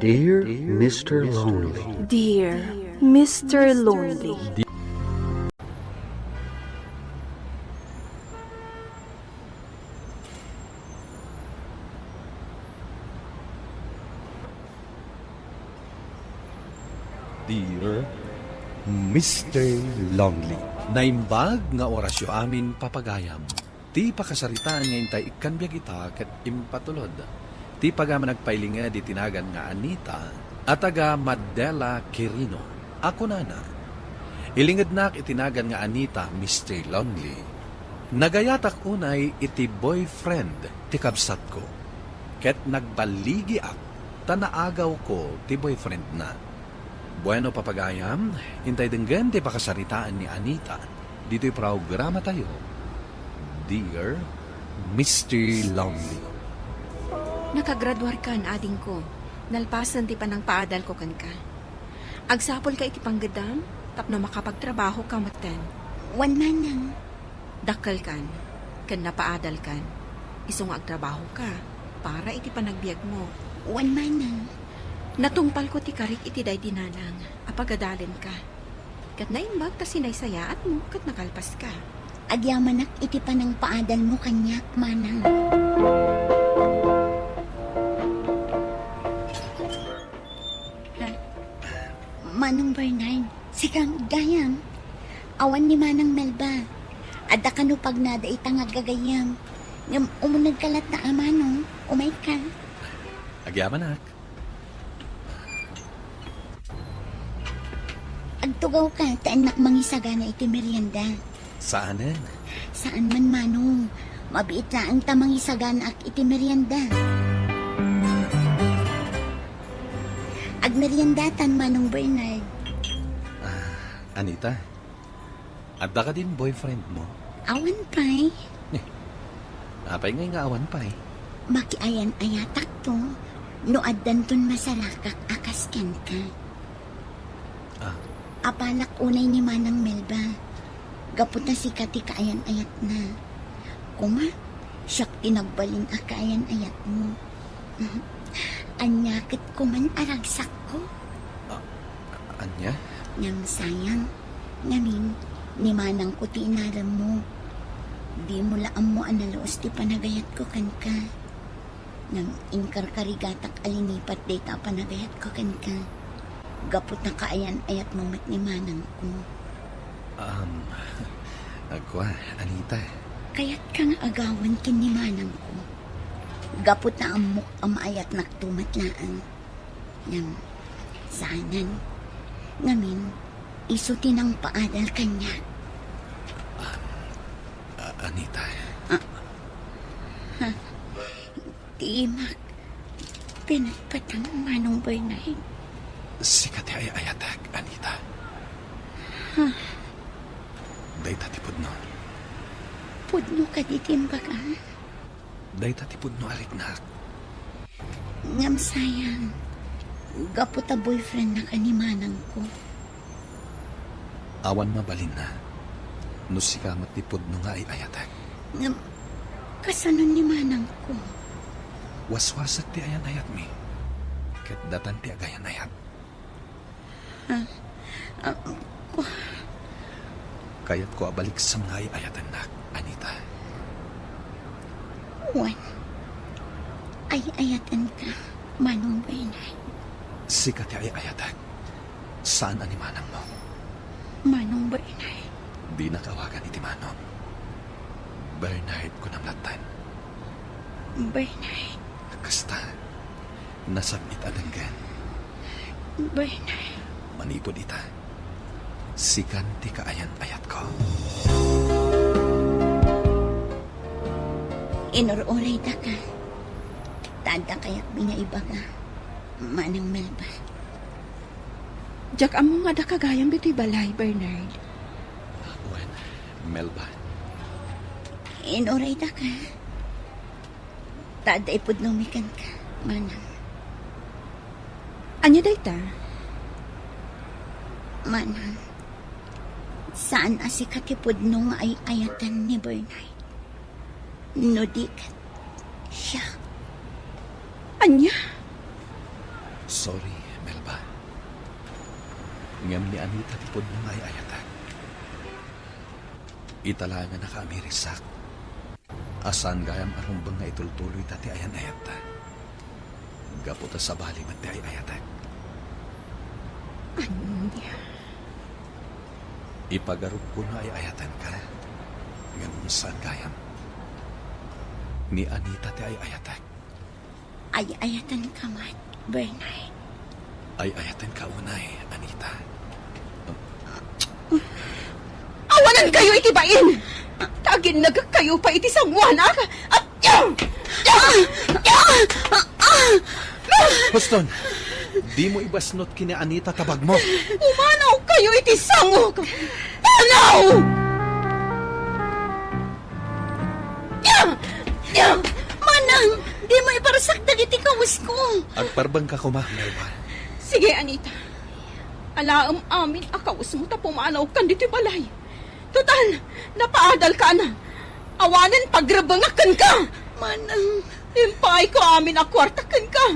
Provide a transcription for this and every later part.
Dear Mr. Lonely. Dear Mr. Lonely. Dear Mr. Lonely. Naimbag nga orasyo amin papagayam. Ti pakasaritaan ngayon tayo ikanbiyag ita kat impatulod. Ti pagaman nagpailinga di tinagan nga Anita at taga Madela Quirino. Ako nana. Ilingad nak itinagan nga Anita, Mr. Lonely. Nagayatak unay iti boyfriend ti kabsat ko. Ket nagbaligi ak, tanaagaw ko ti boyfriend na. Bueno papagayam, intay denggan ti pakasaritaan ni Anita. Dito'y programa tayo. Dear Mr. Lonely. Nakagraduar kan, ading ko. Nalpasan ti panang paadal ko kan ka. Agsapol ka iti panggadam, tapno makapagtrabaho ka matan. One man lang. Dakal kan napaadal kan. Isong agtrabaho ka, para iti panagbiag mo. One man lang. Natungpal ko ti karik iti day dinanang, apagadalin ka. Kat naimbag ta sinaysaya at mo, kat nakalpas ka. Agyamanak iti panang paadal mo kanyak, manang. Manong Bernard, sikang gayam. Awan ni Manang Melba. Adda ka no pag nada itang agagayam. Ngam umunag kalat na amanong, umay ka. Agyaman ak. Agtugaw ka, taanak mangisagana iti merienda. Saanen? Saan man manong, mabiit na ang tamang isagana ak iti merienda. Agmeriendatan manong Bernard. Anita, adda ka din boyfriend mo? Awan pa'y. Apay nga awan pa eh. Makiayan ayatak to. No addan ton masalakak akas ken ka. Apalak unay ni Manang Melba. Gapot na si Kati kaayan ayat na. Kuma, siyak tinagbalin a kaayan ayat mo. Anyakit ko man aragsak ko. Anya? Nang sayang, ngamin, ni Manang ko tinaram mo. Di mo laam mo analoos ti panagayat ko kan ka. Nang inkarkarigatak alinipat data panagayat ko kan ka. Gapot na kaayan ayat mo mat ni Manang ko. Agwa, Anita. Kaya't kang agawan kin ni Manang ko. Gapot na amok amayat naktumatlaan. Nang sanan, ngamin, isuti ng paadal kanya. Anita. Timak, pinagpatang Manong Bernard. Sikat ay ayatak, Anita. Day tatipod no. Pudno ka ditimbag ah. Day tatipod no aliknak. Ngam sayang, gapot a boyfriend na kanimanang ko. Awan mabalin na. No sikamat tipod no nga ay ayatak. Ngam, kasanon ni Manang ko. Waswasak ti ayan ayat mi. Ket datan ti agayan ayat. Kayat ko abalik sa mga ay ayatan nak, Anita. Juan, ay ayatan ka, Manong Bernard. Sikat ti ay ayatak. Saan animanang mo? Manong Bernard. Di nakawagan iti Manong. Bernard ko namlatan. Bernard. Kasta, nasabit adanggan. Bernard. Manipod ita. Sikan ti kaayan ayat ko. Inururay da ka. Tada kayak binaibaga. Manang Melba. Jak amo nga da kagayam bito'y balay, Bernard. Wen, Melba. Inuray da ka. Tada ipudnumikan ka, Manang. Anya day ta? Manang. Saan asikatipod nung ay ayatan ni Bernard? Nudikat siya. Anya? Sorry, ngem ni Anita tipod mo ngay ayatag. Italangan na kaamirisak. Asan gayam arumbang nga itultuloy tati ayan ayata. Gaputa sa bali mati ay ayatag. Anya. Ipagarup ko na ay ayatan ka. Ganun saan gayam. Ni Anita ti ay ayatag. Ay ayatan ka mat, Bernard. Ay ayatan ka unay, Anita. Awanan kayo itibain! Tagin naga kayo pa iti sangwanak! At Huston, di mo ibasnot kina Anita tabag mo. umanaw kayo iti sangok! Tanaw! Manang, di mo iparasak dagiti kawis ko. Agparbang ka kuma, Melba. Sige, Anita. Alaam amin akaus mo ta pumanaw kan dito balay. Total, napaadal ka na. Awanan pagrabangakan ka. Manang, Impay ko amin akwartakan ka.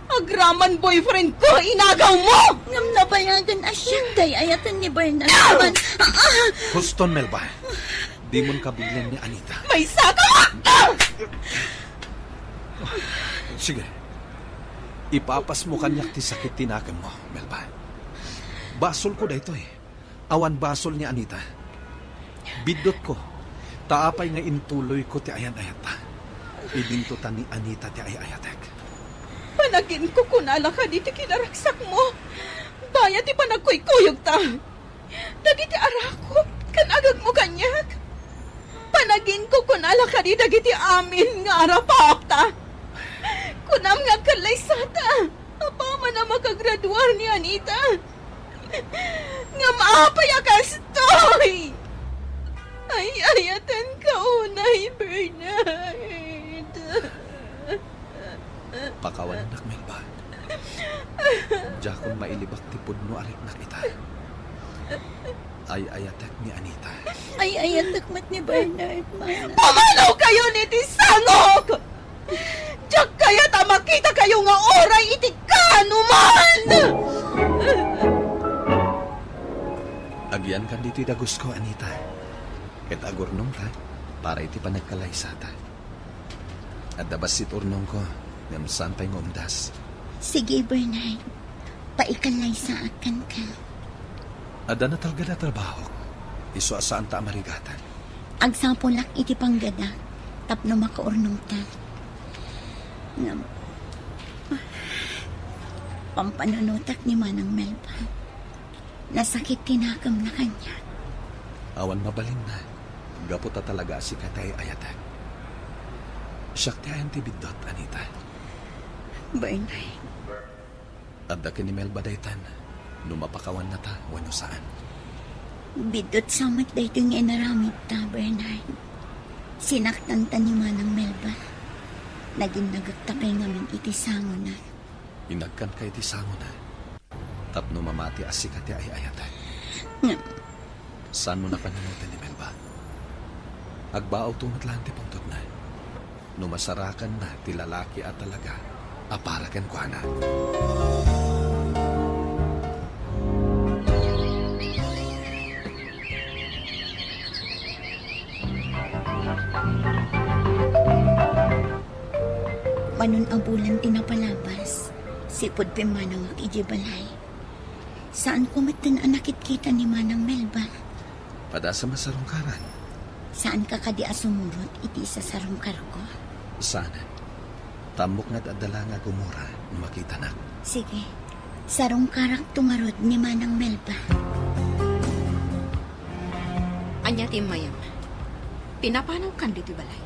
Agraman boyfriend ko, inagaw mo! ngam nabayagan asyak day ayatan ni Bernard. Man, Huston, Melba. Di mo kabilan ni Anita. May saka! Sige. Ipapas mo kanyak ti sakit tinakan mo, Melba. Basol ko dito eh. Awan basol ni Anita. Bidot ko. Taapay nga intuloy ko ti ayan-ayata. Ibintutan ni Anita ti ay-ayatek. Panagin ko kunala ka diti kinaraksak mo. Daya ti panagkuy-kuyog ta. Dagiti arakot, kanagag mo kanyak. Panagin ko kunala ka di dagiti amin nga arapap ta. Kunam nga kalaysata. Apa man na makagraduar ni Anita. Nga maapay akastoy. Ay, ayatan ka unay, Bernard. Pakawan nak, Melba. Jakon mailibak tipod no arik na kita. Ay-ayatek ni Anita. ay ayatak mat ni Bernard, manang. Pamanaw kayo ni Tisangok! Diyak kaya ta makita kayo nga oray iti kanuman! Agyan kan dito dagos ko, Anita. Ket agurnong ka, para iti panagkalaysata. At dabas si turnong ko, ngam sampay ngumdas. Sige, Bernard. Paikalay sa akan ka. Ada na talaga na trabaho. Iso asaan ta marigatan. Agsapulak iti panggada. Tapno makaurnong ta. Ngam. Pampanunutak ni Manang Melba. Nasakit tinakam na kanya. Awan mabalin na. Gaputa talaga si Katay Ayatag. Siyak ti ayan ti bidot, Anita. Bernard. Adda ni Melba daytan. Numapakawan na ta, wano saan. Bidot samat dahito nga inaramid ta, Bernard. Sinaktan ta ni Manang Melba. Naging nagagtakay ngamin iti sango na. Inagkan kay ti sango na. Tapno mamati as si Katay Ayatag. Ngam. Saan mo napanamutan ni Melba? Agbaaw tungat lang ti pungtot na. Numasarakan na ti lalaki at talaga. Aparakan ko na. Manon ang bulan tinapalabas. Sipod pa manang akijibalay. Saan ko matan anakit kita ni Manang Melba? Pada sa masarungkaran. Saan ka kadi asumurot iti sa sarungkar ko? Sana. Tamok nga dadala nga gumura na makita na. Sige, sarungkarak tungarod ni Manang Melba. Anya ti mayam. Pinapanaw kan dito balay.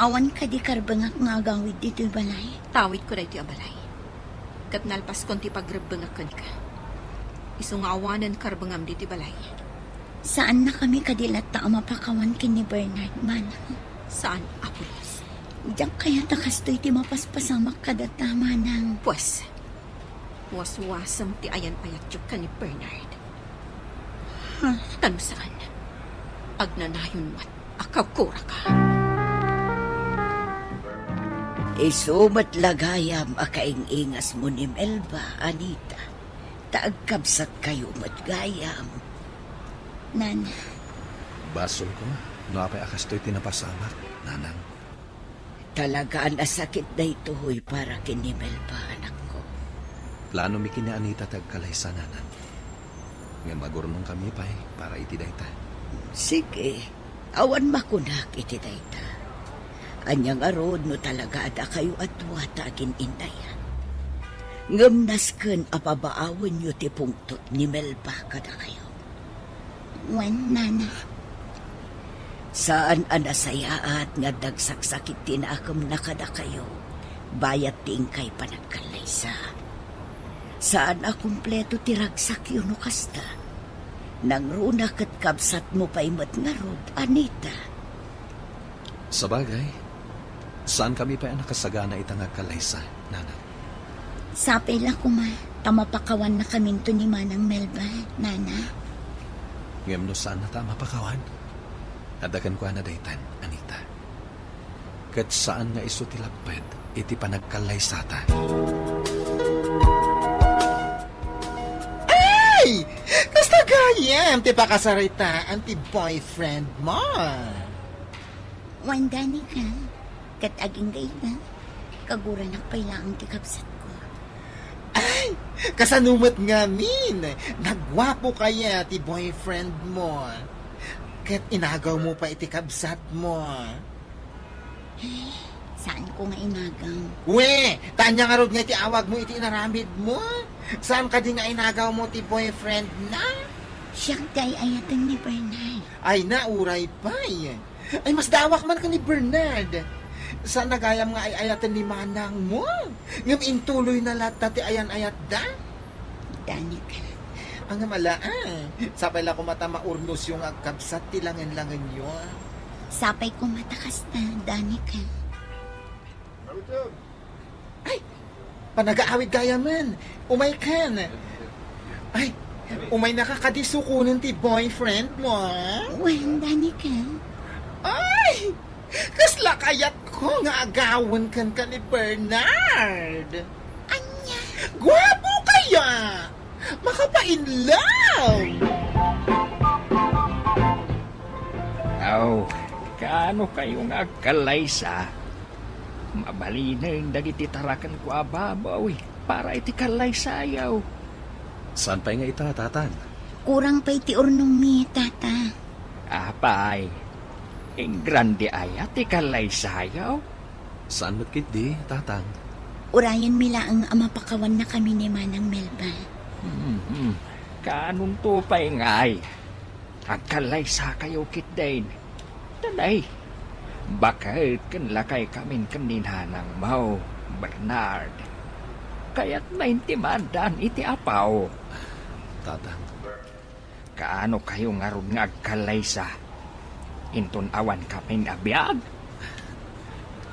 Awan ka di karbangak nga agawid dito'y balay. Tawid ko dito abalay. Kat nalpas konti pagrebangakan ka. Isungawanan karbangam dito balay. Saan na kami kadilat ta mapakawan kin ni Bernard Manang? Saan apulos? Diyak kaya takastoy ti mapaspasamak kadata Manang. Pues, waswasam ti ayan payatyok ka ni Bernard. Tano saan? Agnanayon mat, akakura ka. Isumat lagayam akaingingas mo ni Melba, Anita. taagkabsat kayo matgayam. Nana, Basol ko, napay akas to'y tinapasamak, nanang. talagaan na sakit na ito huy para kinimel pa anak ko. Plano mi kini Anita tagkalaysa, nanang. Nga magurnong kami pa'y para itidayta. Sige, awan makunak iti dayta. Anyang arod no talaga ada kayo at watagin indayan. Ngamnasken apabaawan nyo ti pungtot ni Melba kada kayo. Wan, nana. Saan anasayaat nga dagsaksakit tinakam na kada kayo, bayat tingkay panagkalaysa. Saan a kumpleto tiragsak yun no kasta. Nang runa kat kabsat mo pa'y matngarod, Anita. Sa bagay, saan kami pa'y nakasagana itang agkalaysa, nanang? Sapay lang kuma, tamapakawan na kaminto ni Manang Melba, nana. Ngem no saan na tama pakawan? Adagan ko na daytan, Anita. Kat saan nga iso tilapad, iti panagkalaysata. Ay! Kasta gayam, ti pakasaritaan ti boyfriend mo. Wandani ka, kat aging gay na, kagura nakpailaang ti kabsat ko. Ay! Kasanumat nga min. Nagwapo kaya ti boyfriend mo. Kat inagaw mo pa iti kabsat mo. Saan ko nga inagang? We! Tanya nga rod nga iti awag mo iti inaramid mo. Saan ka di nga inagaw mo ti boyfriend na? Siyang day ayatan ni Bernard. Ay nauray pa eh. Ay mas dawak man ka ni Bernard. Saan nagayam nga ay ayatan ni Manang mo? Ngam intuloy na lahat ti ayan-ayat da? Dani ka. Ang mala sapay la ko mata maurnos yung agkabsat ti langan-langan nyo. Sapay ko matakas na, Dani ka. Ay! Panag-aawit gaya man. Umay kan. Ay! Umay nakakadisukunan ti boyfriend mo. Wan, Dani ka. Ay! Kasla kayat ko nga agawan kan ka ni Bernard. Anya? Gwapo kaya! Makapa-inlaw! Aw, kaano kayong agkalaysa? Mabalinang dagiti tarakan ko ababaw para iti kalaysayaw. Saan pa'y nga ita, tatan? Kurang pa iti urnong mi, tata. Apay, ing grande ay ati kalaysayaw. Saan matkit di, tatang? Urayan mila ang amapakawan na kami ni Manang Melba. Kaanong tupay ngay? Agkalaysa kayo kitdain. Tanay, bakit kanlakay kamin kaninhanang mau, Bernard? Kaya't naintimandan iti apaw. Tatang, Kaano kayo nga ron nga agkalaysa? Inton awan kaming abiyag?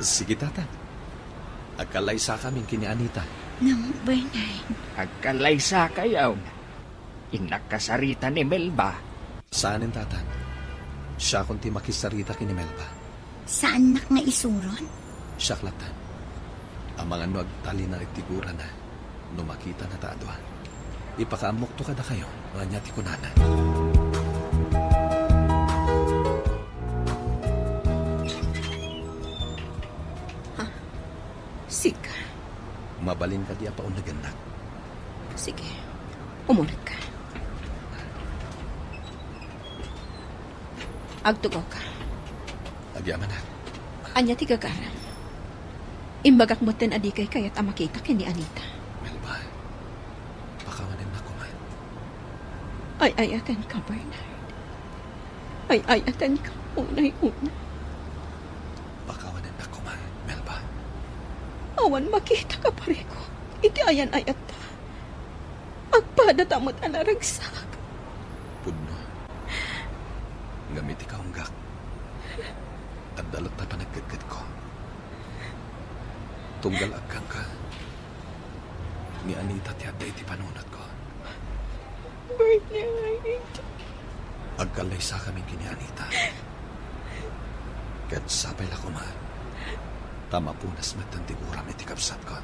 sige tatang. Agkalaysa kami kini Anita. Nang Bernard, Agkalaysa kayaw. Inakasarita ni Melba. Saanin tatang? Siya kunti makisarita kini Melba. saan nak nga isuron? Siya klatan. Ang mga nagtali na itigura na, no makita na taadwa. Ipakaamok to kada kayo, mga nyati kunana. Sika. Mabalin ka di pa unaganak. Sige. Umunag ka. Agtugaw ka. Agyaman na. Anya ti gagaran. Imbagak mo ten adi kay kayat amakita kini Anita. Melba, pakawanin na kuman. Ay ayatan ka, Bernard. Ay ayatan ka unay-una. Pakawanin na kuman, Melba. Awan makita ka pareko. Iti ayan ayat ta. Agpada tamot anaragsak. Pudno. Gamit ikaw unggak. At dalot na panagkagkad ko. Tunggal agkang ka. Ni Anita ti adda iti panunat ko. Bernard. Agkalay sa kami kini Anita. Kat sapay la kuma. Tama punas matandiguram iti kapsat ko.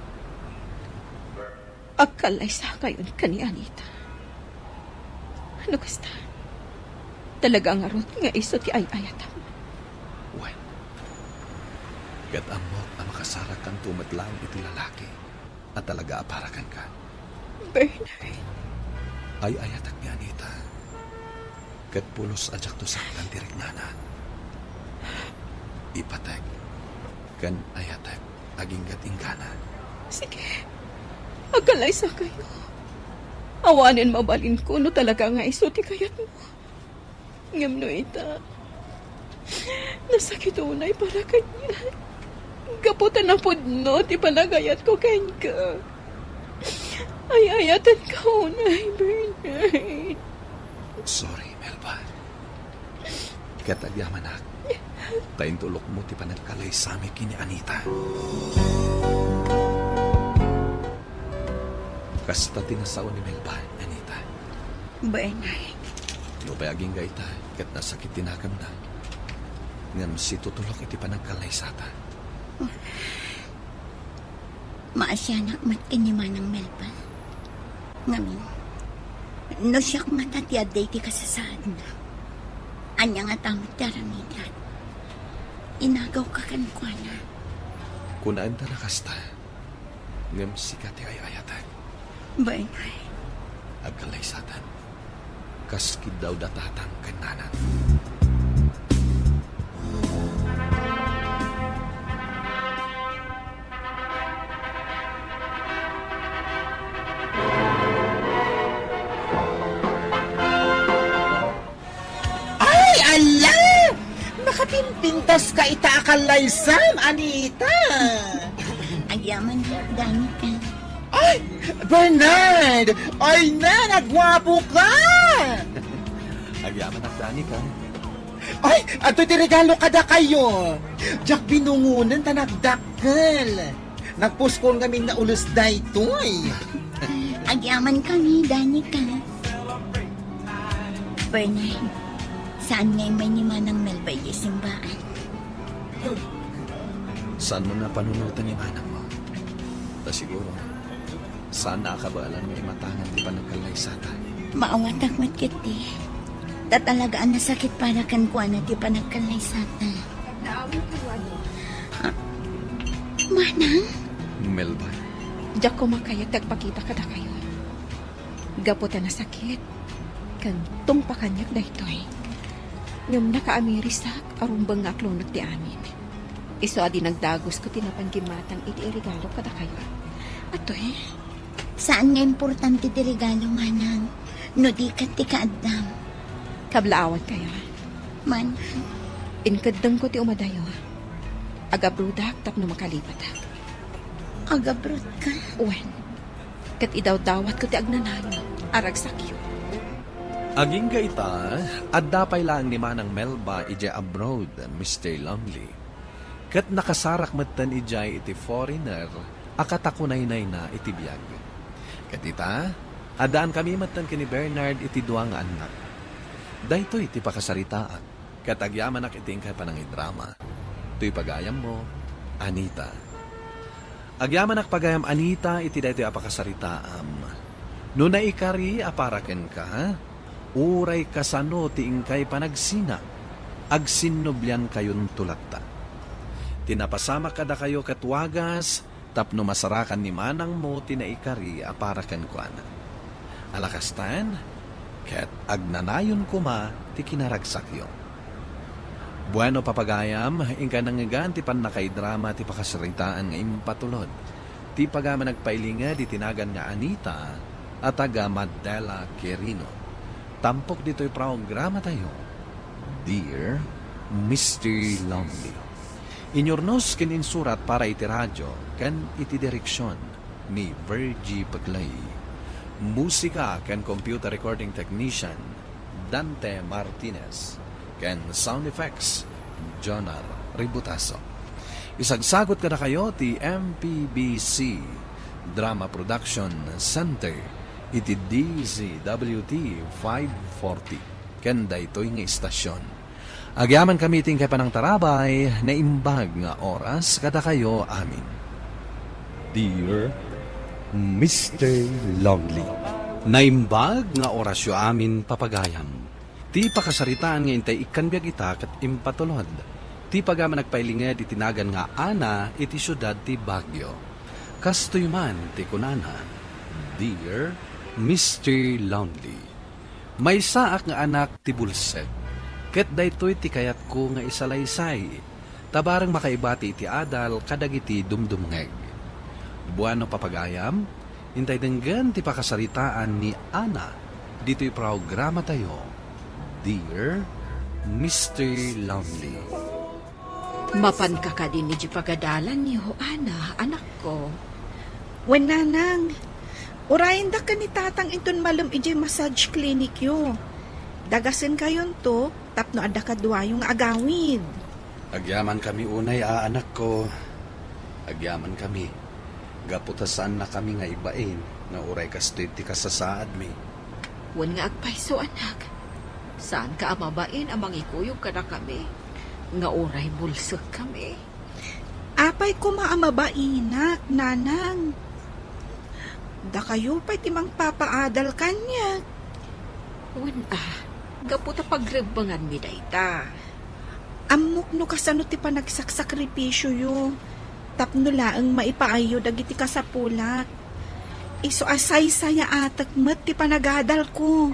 Akalay sa kayon ka ni Anita. Ano kasta? Talaga nga rot nga iso ti ay-ayatam. Wen, kat amok ang makasarak kang tumatlang iti lalaki at talaga aparakan ka. Bernard, Ay ayatak ni Anita. Kat pulos ajak to sa kantirik nana. Ipatek, kan ayatek, aginggat ingkana. sige. Akalay sa kayo. Awanin mabalin ko no talaga nga iso ti kayat mo. Ngam no ita. Nasakit unay para kanya. Kaputan na pod no, ti panagayat ko kanya. Ay, ayatan ka unay, Bernard. Sorry, Melba. Katagyamanak. Tayin tulok mo ti panagkalay sa amin kini Anita. Kasta tinasaon ni Melba, Anita. Bernard, Lupayaging gaita, kat nasakit tinagam na. Ngam si tutulok iti panagkalay sata. maasyanak mat kanimanang Melba. Ngamin, no siyak matatiad day ti kasasaan na. Anya nga tamit daramidan. Inagaw ka kankwana. Kunaan ta na kasta. Ngam si kati ay ayatan. Bernard, Agkalay satan. Kaskid daw datatang kananan. Ay, ala! Nakapimpintas ka itaakalay Sam, Anita! agyaman dani ka. Ay, Bernard! Ay na, nagwapo ka! Agyaman Dani ka. Ay, ato ti regalo kada kayo. Diyak binungunan ta nagdakkel. Nagpuskon kami na ulos daytoy. Agyaman kami, dani ka. Bernard, saan ngay may nimanang Melba di simbaan? Saan mo na panunutan ni manang mo? Ta siguro, saan nakakabalan mo imatangan di panagkalay sata? Maawatak matkiti. Tatalagaan na sakit para kan kuana ti panagkalay sata. Manang? Melba, Diyak ko makayat tagpakita ka na kayo. Gaputan na sakit. Kantong pakanyak na ito'y. Ngam nakaamirisak arumbang nga aklonag ti amin. Iso adi nagdagos ko tinapanggimatang iti regalo ka na kayo. Ato'y. Saan nga importante ti regalo, manang? No di ka ti kaadam. Kablaawan kayo. Manang, Inkadang ko ti umadayo. Agabrudak tapno makalipat. agabrot ka. Uwen. Kat idaw-dawat ko ti agnanalo. Arag sakyo. aging gaita, at dapay lang ni manang Melba ija abroad, Mr. Longley. Kat nakasarak matan ijay iti foreigner, akatakunay-nay na iti biyag. Kat ita, adaan kami matan kini Bernard iti duwang anak. Dahito iti pakasaritaan, kat agyamanak iting kay panangidrama. Ito'y pagayam mo, Anita. Agyamanak pagayam Anita iti dahito apakasaritaam. No naikari aparaken ka, uray kasano ti ingkay panagsina, agsinnoblian kayon tulatta. Tinapasama kada kayo katwagas, tapno masarakan ni manang mo tinaikari aparaken ko ana. Alakastan, ket agnanayon kuma ti kinaragsakyo. Bueno papagayam, ingka nangigan ti panakaidrama ti pakasaritaan nga impatulod. Ti pagama nagpailinga di tinagan nga Anita at taga Madela Quirino. Tampok dito'y programa tayo. Dear Mr. Longley. Inyornos kininsurat para iti radyo kan iti direksyon ni Virgie Paglay. Musika kan computer recording technician Dante Martinez. Ken sound effects Jonar Ributaso. Isagsagot ka na kayo ti MPBC Drama Production Center iti DZWT 540 kenda ito'y nga istasyon. Agyaman kami ting kay panang tarabay na imbag nga oras kada kayo amin. Dear Mr. Longley. Naimbag nga orasyo amin papagayam. Ti pakasaritaan nga intay ikanbiag ita kat impatulod. Ti pagama nagpailinged itinagan nga ana iti syudad ti Baguio. Kastoy man ti kunana, Dear Mr. Longley, may saak nga anak ti bulset. Ket daytoy ti kayat ko nga isalaysay. Tabarang makaibati iti adal kadagiti dumdumngeg. Buano papagayam, intay denggan ti pakasaritaan ni Ana dito'y programa tayo. Dear Mr. Longley. Mapan ka ka din ni pagadalan ni Ana, anak ko. Wen nanang, urayan da ka ni tatang inton malam ije massage clinic yo. Dagasin kayon to, tapno ada ka duwayong agawid. Agyaman kami unay anak ko. Agyaman kami. Gaputasan na kami nga ibain nga uray kastoy ti kasasaad mi. Wan nga agpaiso, anak. Saan ka amabain amang ikuyog ka na kami? Nga oray bulsok kami. Apay ko maamabainak, nanang. Da kayo pa'y timang papaadal kanya. Wan gaputa pagrebangan mi dayta. Amok no kasano ti panagsakripisyo yo. Tapno laang maipaayo dagiti kasapulat. Iso asay saya atak met ti panagadal ko.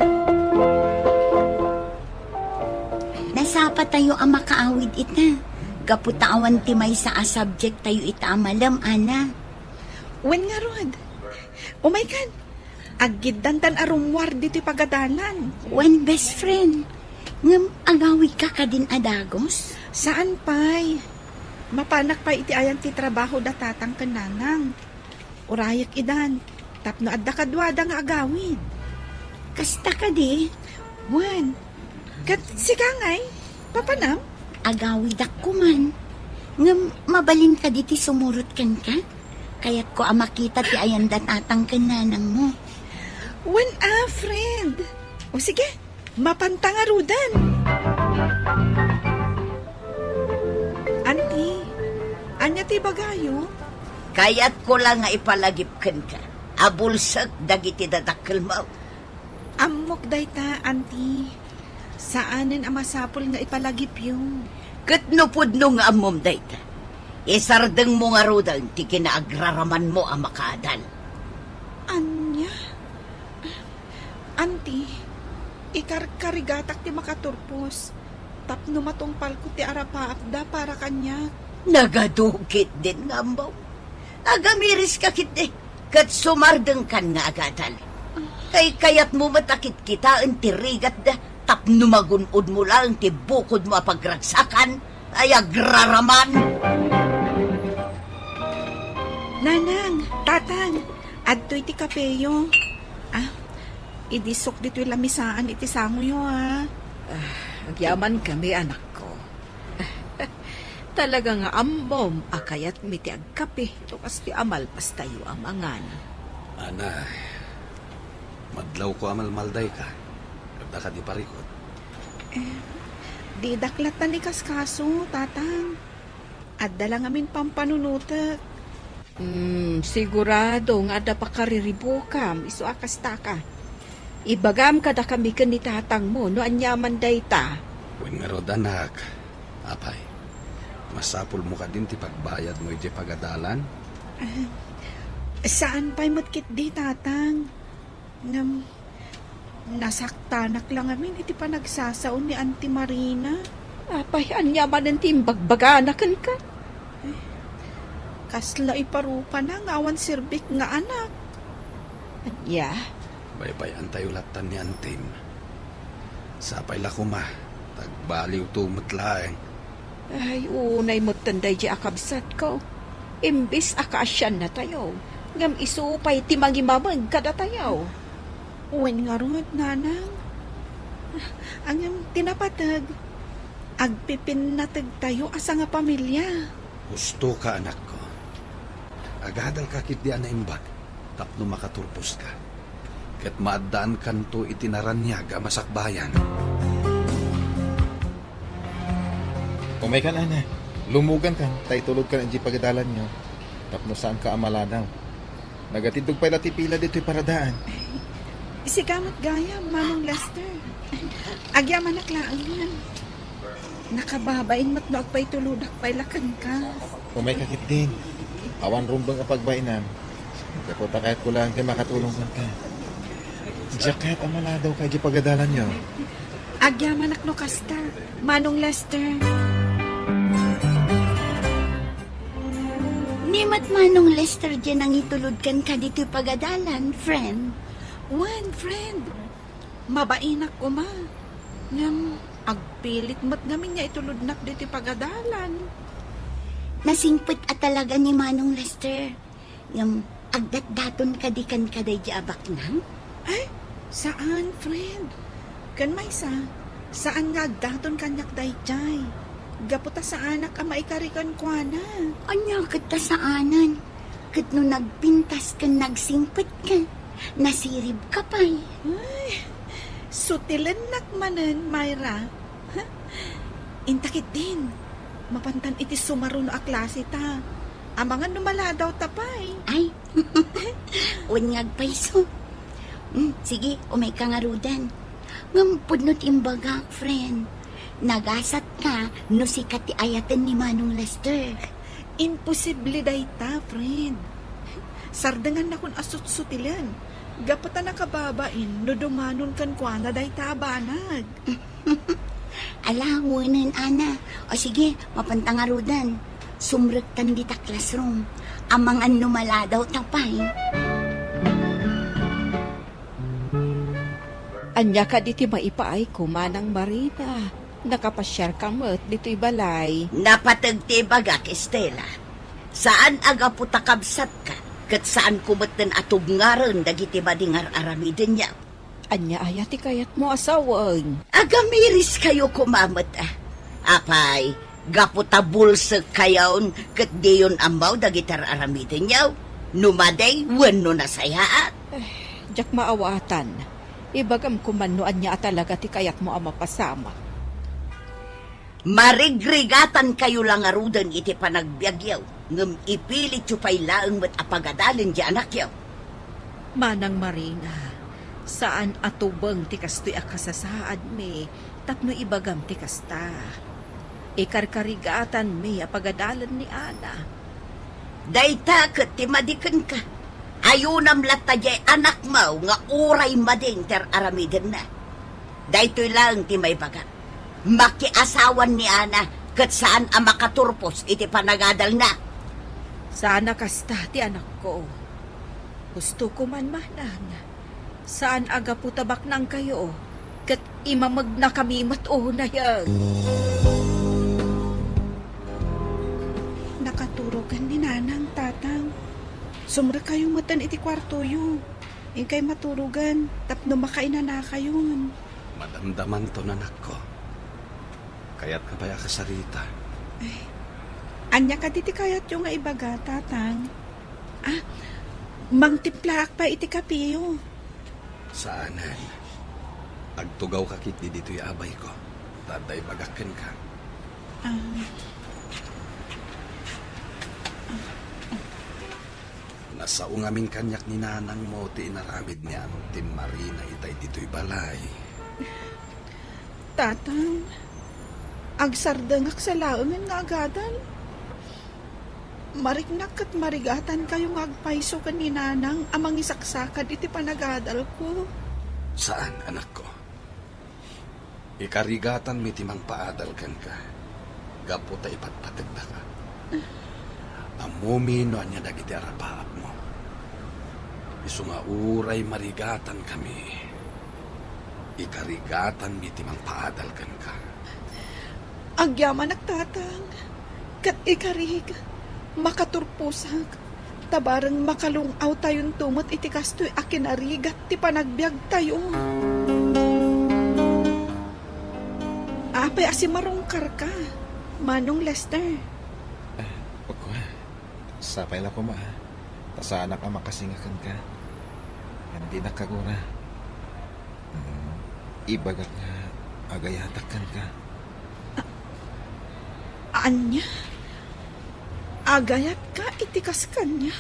Nasapa tayo ang makaawid ita. Gaputawan ti may sa subject tayo ita amalam, Ana. Wen nga rod. Oh my God. Agiddan tan arumwar dito pagadalan. One best friend. Ngam agawid ka ka din adagos? Saan pa'y? Mapanak pa iti ayan ti trabaho da tatang kananang. Urayak idan. Tapno adda kadwada nga agawid. Kasta ka di? Wen. Kat sikangay. Papanam? Agawid ako man. Ngam mabalin ka diti sumurot kan ka? Kaya't ko makita ti ayan da tatang kananang mo. Wen friend. O sige, mapantangarudan. Auntie, anya ti bagayo? Kaya't ko lang nga ipalagipkan ka. Abulsak dagiti dadakkel mo. Amok dayta, auntie. Saanen ang masapol nga ipalagip yung? Katnupod no nga amom dayta. Isardeng mo nga rodan ti kinaagraraman mo ang makaadal. Anya? Auntie, ikarkarigatak ti makaturpos. Tapno matungpal ko ti arapaapda para kanya. Nagadukit din nga mo. Agamiris ka kit kat sumardeng kan nga agadal. Kay kayat mo matakit kita ang tirigat da tapno magunod mo lang ti bukod mo apagragsakan ay agraraman. Nanang, tatang, adto'y ti kapeyo. Idisok dito'y lamisaan iti sanguyo Agyaman kami, anak ko. Talaga nga ambom, akayat mi ti agkape. Tukas ti amal pas tayo amangan. Ana, madlaw ko amalmalday ka. Kada ka di parikot. Di daklatan ikas kaso, tatang. Adda lang amin pampanunutak. Sigurado nga da pa kariribukam, iso akasta ka. Ibagam ka da kami ni tatang mo, no anyaman dayta. Wen nga rod anak, apay, masapul mo ka din ti pagbayad mo iti pagadalan. Saan pa'y matkit di, tatang? Nasaktanak lang amin, iti pa nagsasaon ni Auntie Marina. Apay, anyaman ng timbagbaganakan ka. Kasla iparupa na ngawan sirbik nga anak. Anya, Baybayan tayo latan ni Antim. Sapay lakuma, tagbaliw tumatlaeng. ay unay mo tanday di akabsat ko. Imbis akasyan na tayo. Ngam isupay ti mangimamag kada tayo. Uwen nga rod, nanang. Ang tinapatag. Agpipin natag tayo asa nga pamilya. Gusto ka anak ko. Agadal ka kit di anaimbag. Tapno makaturpos ka. Ket maadaan kanto itinaranyag a masakbayan. Umay kan, Ana. Lumugan kan. Tay tulog ka ng pagadalan nyo. Tapno saan ka amaladaw. Nagatindog pala ti pila dito'y paradaan. Isigamat gaya, Manong Lester. Agyaman naklaan yan. Nakababain mo't no agpay tuludak pay lakan ka. Umay kakit din. Awan rumbang kapagbainam. Kaputa kahit kulang kay makatulong ka. Diyak kahit amala daw kay di pagadalan nyo. Agyaman no kasta, Manong Lester. Nimat Manong Lester dyan ang ituludkan ka dito'y pagadalan, friend. One friend. Mabainak ko ma. Ngam, agpilit mo't ngamin niya ituludnak dito pagadalan. Nasingpit at talaga ni Manong Lester. Yung agdat-daton ka di kan kaday di abak nang? Ay, saan, friend? Kan may saan nga agdaton kanyak dayjay? Gaputa sa anak ang maikarikan ko na. Anya kita saanan? Kat no nagpintas ka, nagsingpit ka. Nasirib ka pa eh. Ay, sutilan nakmanan, Myra. Ha? Intakit din. Mapantan iti sumaro na klase ta. Ang mga numala daw tapay. Ay, unyag paiso. Sige, umay ka nga rudan. Ngampod no timbaga, friend. Nagasat ka no si kati ayatan ni Manong Lester. Imposible day ta, friend. Sardangan na kun asut-sutilan. Gapata nakababain no dumanon kan kwa na day tabanag. Alangunan, Ana. O sige, mapantangarudan. Sumrektan di ta classroom. Amang numala daw tapay. Anya ka diti maipaay ko, Manang Marina. Nakapasyar ka mo't dito'y balay. Napatagti bagak, Estela. Saan aga putakabsat ka? Kat saan kumatan atubngaran dagiti badingar aramiden niya? Anya ayati kayat mo asawang. Agamiris kayo kumamat ah. Apay, gaputabulsag kayaon kat diyon ambaw dagitar aramiden niya. Numaday, wano nasayaat. Diyak maawatan. Ibagam kumanuan niya talaga ti kayat mo ang mapasama. Marigrigatan kayo lang arudan iti panagbiagyaw. Ngam ipilit yu pa'y laang mat apagadalin di anak yaw. Manang Marina, saan atubang ti kastoy akasasaad me, tapno ibagam ti kasta. Ikarkarigatan me apagadalan ni Ana. Dayta kat ti madikan ka. Ayunam latayay anak mo nga uray mading ter aramiden na. Daytoy lang ti may baga. Makiasawan ni Ana kat saan ang makaturpos iti panagadal na. Sana kasta ti anak ko. Gusto ko man manang. Saan aga putabak nang kayo? Kat imamag na kami matuna yan. Nakaturogan ni nanang tatang. Sumra kayong matan iti kwarto yu. Ingkay maturugan, tapno makaina na kayon. Madamdaman to nanak ko. Kaya't kapaya ka sarita. Ay, anya ka diti kayat yung nga ibaga, tatang. Ah, mangtiplak pa iti kapiyo. Saanan? Agtugaw kakit di dito'y abay ko. Taday bagakan ka. Nasaong aming kanyak ni nanang mo ti inaramid niya ang Tim Marina itay dito'y balay. Tatang, agsardangak sa laungan nga agadan. Mariknak at marigatan kayo nga agpaiso ka ni nanang amang isaksakan iti panagadal ko. Saan, anak ko? Ikarigatan mi timang paadal kan ka. Gapo ta ipatpatag na ka. Amumi no anya dagiti arapaap mo. Isu nga uray marigatan kami. Ikarigatan mi timang paadal kan ka. Agyaman nagtatang, kat ikarig, makaturpusak, tabarang makalungaw tayon tumot iti kastoy akinarigat ti panagbiag tayo. Apay asimarongkar ka, Manong Lester. Pagko ha. Sapay lang ko ma ha. Tasaanak ang makasingakan ka. Hindi nakagura. Ibagat nga agayatakan ka. Anya? Agayat ka itikas kanya?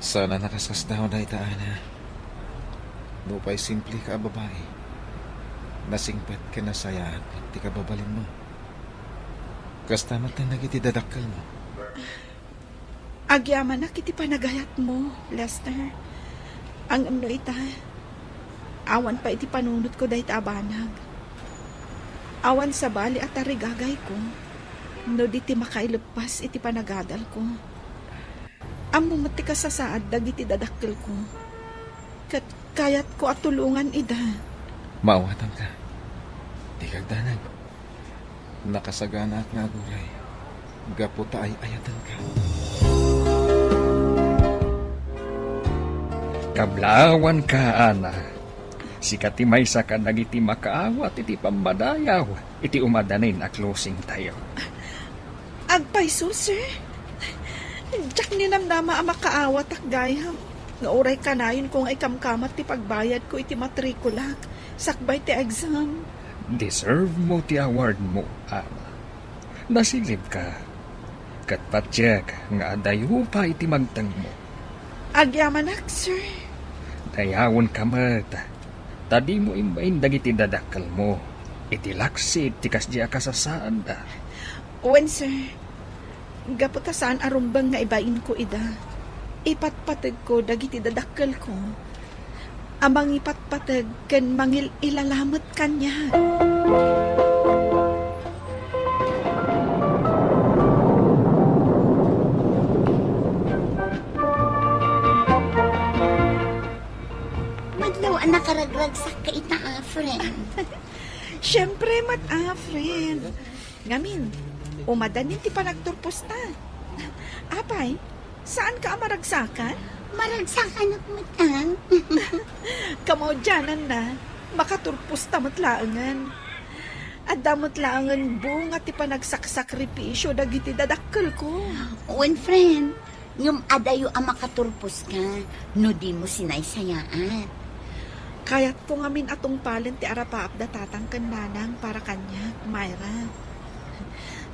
Sana nakasasdaw na itaana. Nupay simple ka babae. Nasingpat ka na sayaan at di ka babalin mo. Kastamat na nagitidadakal mo. Agyaman na kiti panagayat mo, Lester. Ang ano ita, awan pa iti panunot ko dahit abanag. Awan sa bali at tarigagay ko, no di ti makailupas iti panagadal ko. Amo mati ka sa saad dagiti dadakkel ko. Kat kayat ko at tulungan ida. Maawatan ka. Di kagdanag. Nakasagana at naguray. Gaputa ay ayatan ka. Kablawan ka, ana. Si katimay sa ka nagiti makaawat iti pambadayaw. Iti umadanin a closing tayo. Agpay sir. Diyak ninamdama ang makaawat ak gayam. Nga oray kanayon kung ay kamkamat ti pagbayad ko iti matrikulak. Sakbay ti exam. Deserve mo ti award mo, ana. Nasilib ka. Kat patyag nga adayo pa iti magtang mo. Agyamanak, sir. Dayawon ka mat. Tadi mo imbain dagiti dadakal mo. Iti laksit ti kasya kasasaan da. Uwan, sir. Gaputa saan arumbang nga ibain ko ida. Ipatpatag ko dagiti dadakal ko. Amang ipatpatag kan mangil ilalamat kanya. Madlaw ang nakaragragsak ka ita, friend. Siyempre, friend. Ngamin, umadanin ti panagturpos ta. Apay, saan ka amaragsakan? Maragsakan ako matang. Kamodyanan na, makaturpos ta matlaangan. At damot laangan bunga ti panagsakripisyo dagiti dadakkel ko. Uwan, friend, yung adayo ang makaturpos ka, no di mo sinaysayaan. Kayat po ngamin atong palen ti arapaap da tatang kandanang para kanya, Myra.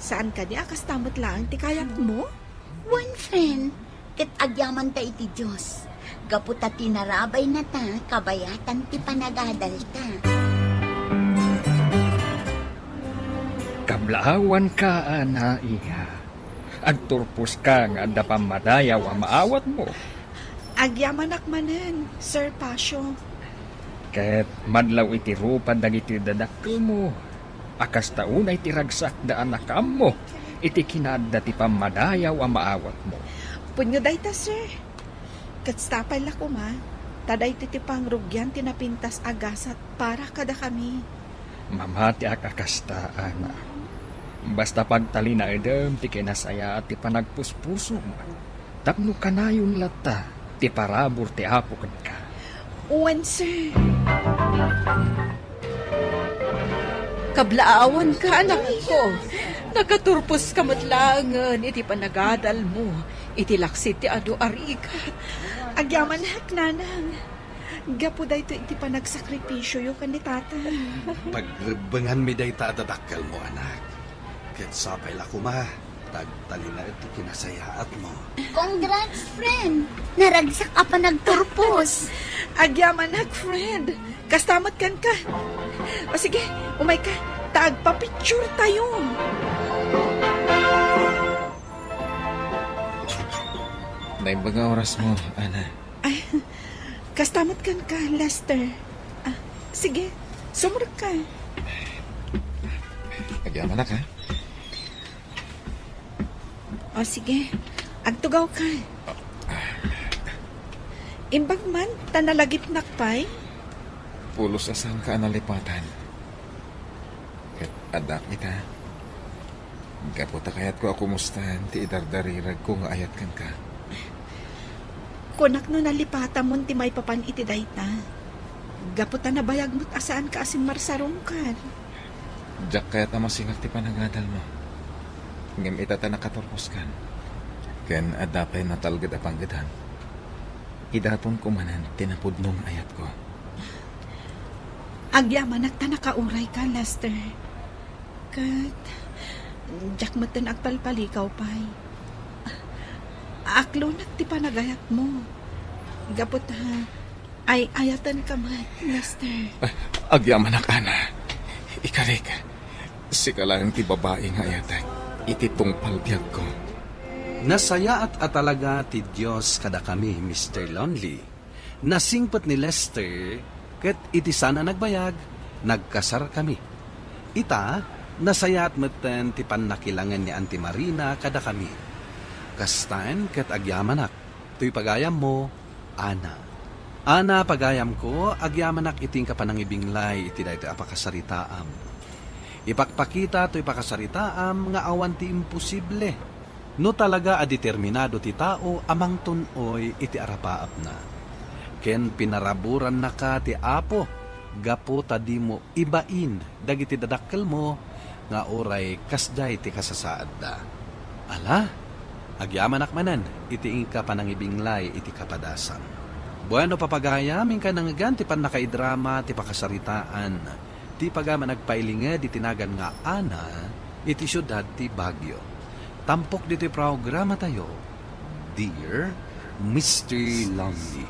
Saan ka di akas tamot lang ti kayat mo? One friend, ket agyaman ta iti Diyos. Gaputa tinarabay na ta, kabayatan ti panagadal ta. Kablaawan ka, ana, iha. Agturpos ka nga da pamadayaw ang maawat mo. Agyamanak manen, Sir Pasyo. Ket madlaw iti rupan dagiti dadakkel mo. Akas taunay ti ragsak da anakam mo. Iti kinadda ti pamadayaw ang maawat mo. Punyo day ta, sir. Katstapay la ko ma. Taday ti pangrugyan tinapintas agasat para kada kami. Mamati akakasta, ana. Basta pagtali na edem ti kinasaya at ti panagpuspuso mo. Tapno kanayon lata ti parabor ti apo ka. Uwan, sir. Kablaawan ka, anak ko. Nakaturpos ka matlangan, iti panagadal mo. Iti laksit ti ado arika. Agyaman hak, nanang. Gapo da ito iti panagsakripisyo yung kanitata. Pagribangan mi day dadakkel mo, anak. Ket sapay la kuma. Tagtali na iti kinasayaat mo. Congrats, friend! Naragsak ka pa nagturpos. Agyaman hak, friend. Kastamat kan ka. O sige, umay ka. Taagpa-picture tayo. Naimbaga oras mo, Ana. Ay, kastamat kan ka, Lester. Sige, sumurag ka. Agyaman na ka. O sige, agtugaw ka. Imbag man, tanalagip nakpay. Pulos asan ka analipatan. Ket adak kita. Gaputa kayat ko ako mustahan ti idardarirag ko nga ayat kan ka. Kunak no nalipata mo ti may papan iti dayta. Gaputa na bayag mo't asaan ka asin marsarong ka. Diyak kayat na masingak ti panagadal mo. Ngem itata nakaturpos kan. Ken adapay natalgad apanggadan. Idapon kumanan tinapod mong ayat ko. Agyaman at nakauray ka, Lester. Kat, jak matan agpalpalikaw pa'y. Aklo na ti panagayat mo. Gapot ha. Ay ayatan ka man, mister. Agyaman na ka na. Ikarik, si ka lang ti babae nga ayatay. Iti tungpal biyag ko. Nasaya at atalaga ti Diyos kada kami, Mr. Lonely. Nasingpot ni Lester, ket iti sana nagbayag, nagkasar kami. Ita, nasaya at maten ti pannakilangan ni Auntie Marina kada kami. Kastan ket agyamanak, tuy pagayam mo, Ana. Ana, pagayam ko, agyamanak iting kapanangibinglay iti daytoy apakasaritaam. Ipakpakita tuy pakasaritaam nga awan ti imposible. No talaga a determinado ti tao amang tunoy iti arapaap na. Ken pinaraburan na ka ti Apo, gapo tadi mo ibain dagiti dadakkel mo nga oray kasday ti kasasaad da. Ala, agyamanak manan iti ingka panangibinglay iti kapadasan. Bueno papagaya min ka nanggan ti panakaidrama ti pakasaritaan ti pagama nagpailinga di tinagan nga Ana iti syudad ti Baguio. Tampok dito programa tayo, Dear Mr. Lonely.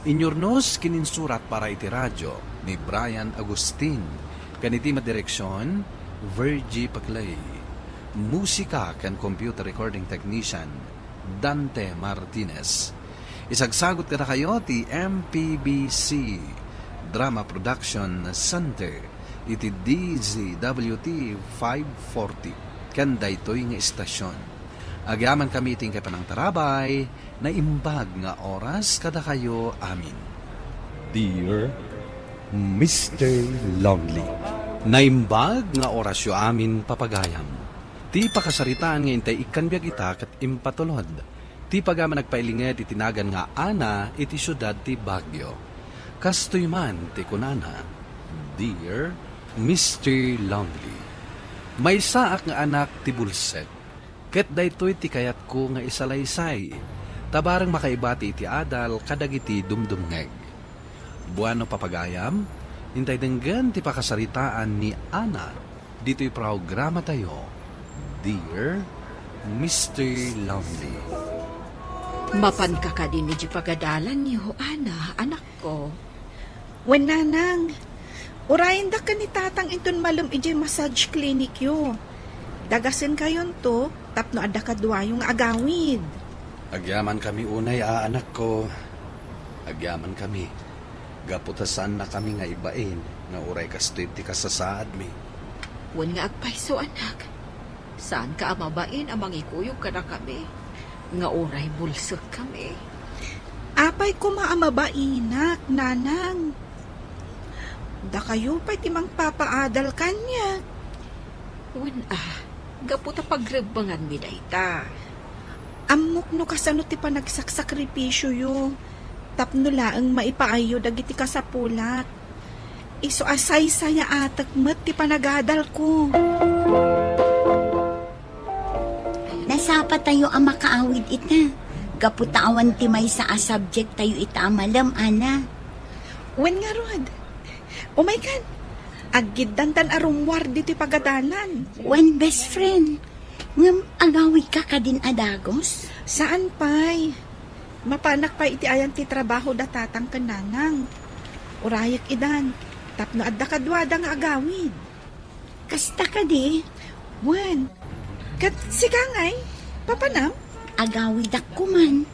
Inyornos kininsurat para iti radyo ni Brian Agustin. Kaniti madireksyon, Virgie Paclay. Musika kan computer recording technician, Dante Martinez. Isagsagot ka na kayo ti MPBC Drama Production Center iti DZWT 540 kan daytoy nga istasyon. Agyaman kami iting kay panangtarabay na imbag nga oras kada kayo amin. Dear Mr. Lonely. Naimbag nga orasyo amin papagayam. Ti pakasaritaan nga intay ikan biag ita kat impatulod. Ti pagama nagpailinged iti tinagan nga Ana iti syudad ti Baguio. Kastoy man ti kunana, Dear Mr. Lonely. May saak nga anak ti Bulset. Ket daytoy ti kayat ko nga isalaysay. Tabarang makaibati iti adal kadagiti dumdumngeg. Buano papagayam, hintay denggan ti pakasaritaan ni Ana. Dito'y programa tayo, Dear Mr. Lonely. Mapan ka ka din iti pagadalan niyo, Ana, anak ko. Wen nanang, urayan da ka ni tatang inton malum iti massage clinic yo. Dagasin kayon to, tapno adda kadwa yung agawid. Agyaman kami unay, anak ko. Agyaman kami. Gaputasan na kami nga ibain, nga uray kastoy ti kasasaad mi. Wen nga agpayso, anak. Saan ka amabain amang ikuyog ka na kami? Nga oray bulsok kami. Apay ko maamabainak, nanang. Da kayo pa'y timang papaadal kanya. Wen gaputa pagrebangan mi dayta. Amok no kasano ti panagsakripisyo yo. Tapno laang maipaayo dagiti kasapulat. Iso asay saya atak met ti panagadal ko. Nasapa tayo ang makaawid ita. Gaputawan ti may sa subject tayo ita amalam, Ana. Wen nga rod. Oh my God. Agiddantan arumwar dito pagadalan. Wen best friend. Ngam agawid ka ka din adagos? Saan pa'y? Mapanak pa iti ayan ti trabaho datatang kananang. Urayak idan. Tapno adda kadwada nga agawid. Kasta ka di? Wen. Kat si Kangay, papanam? Agawid ako man.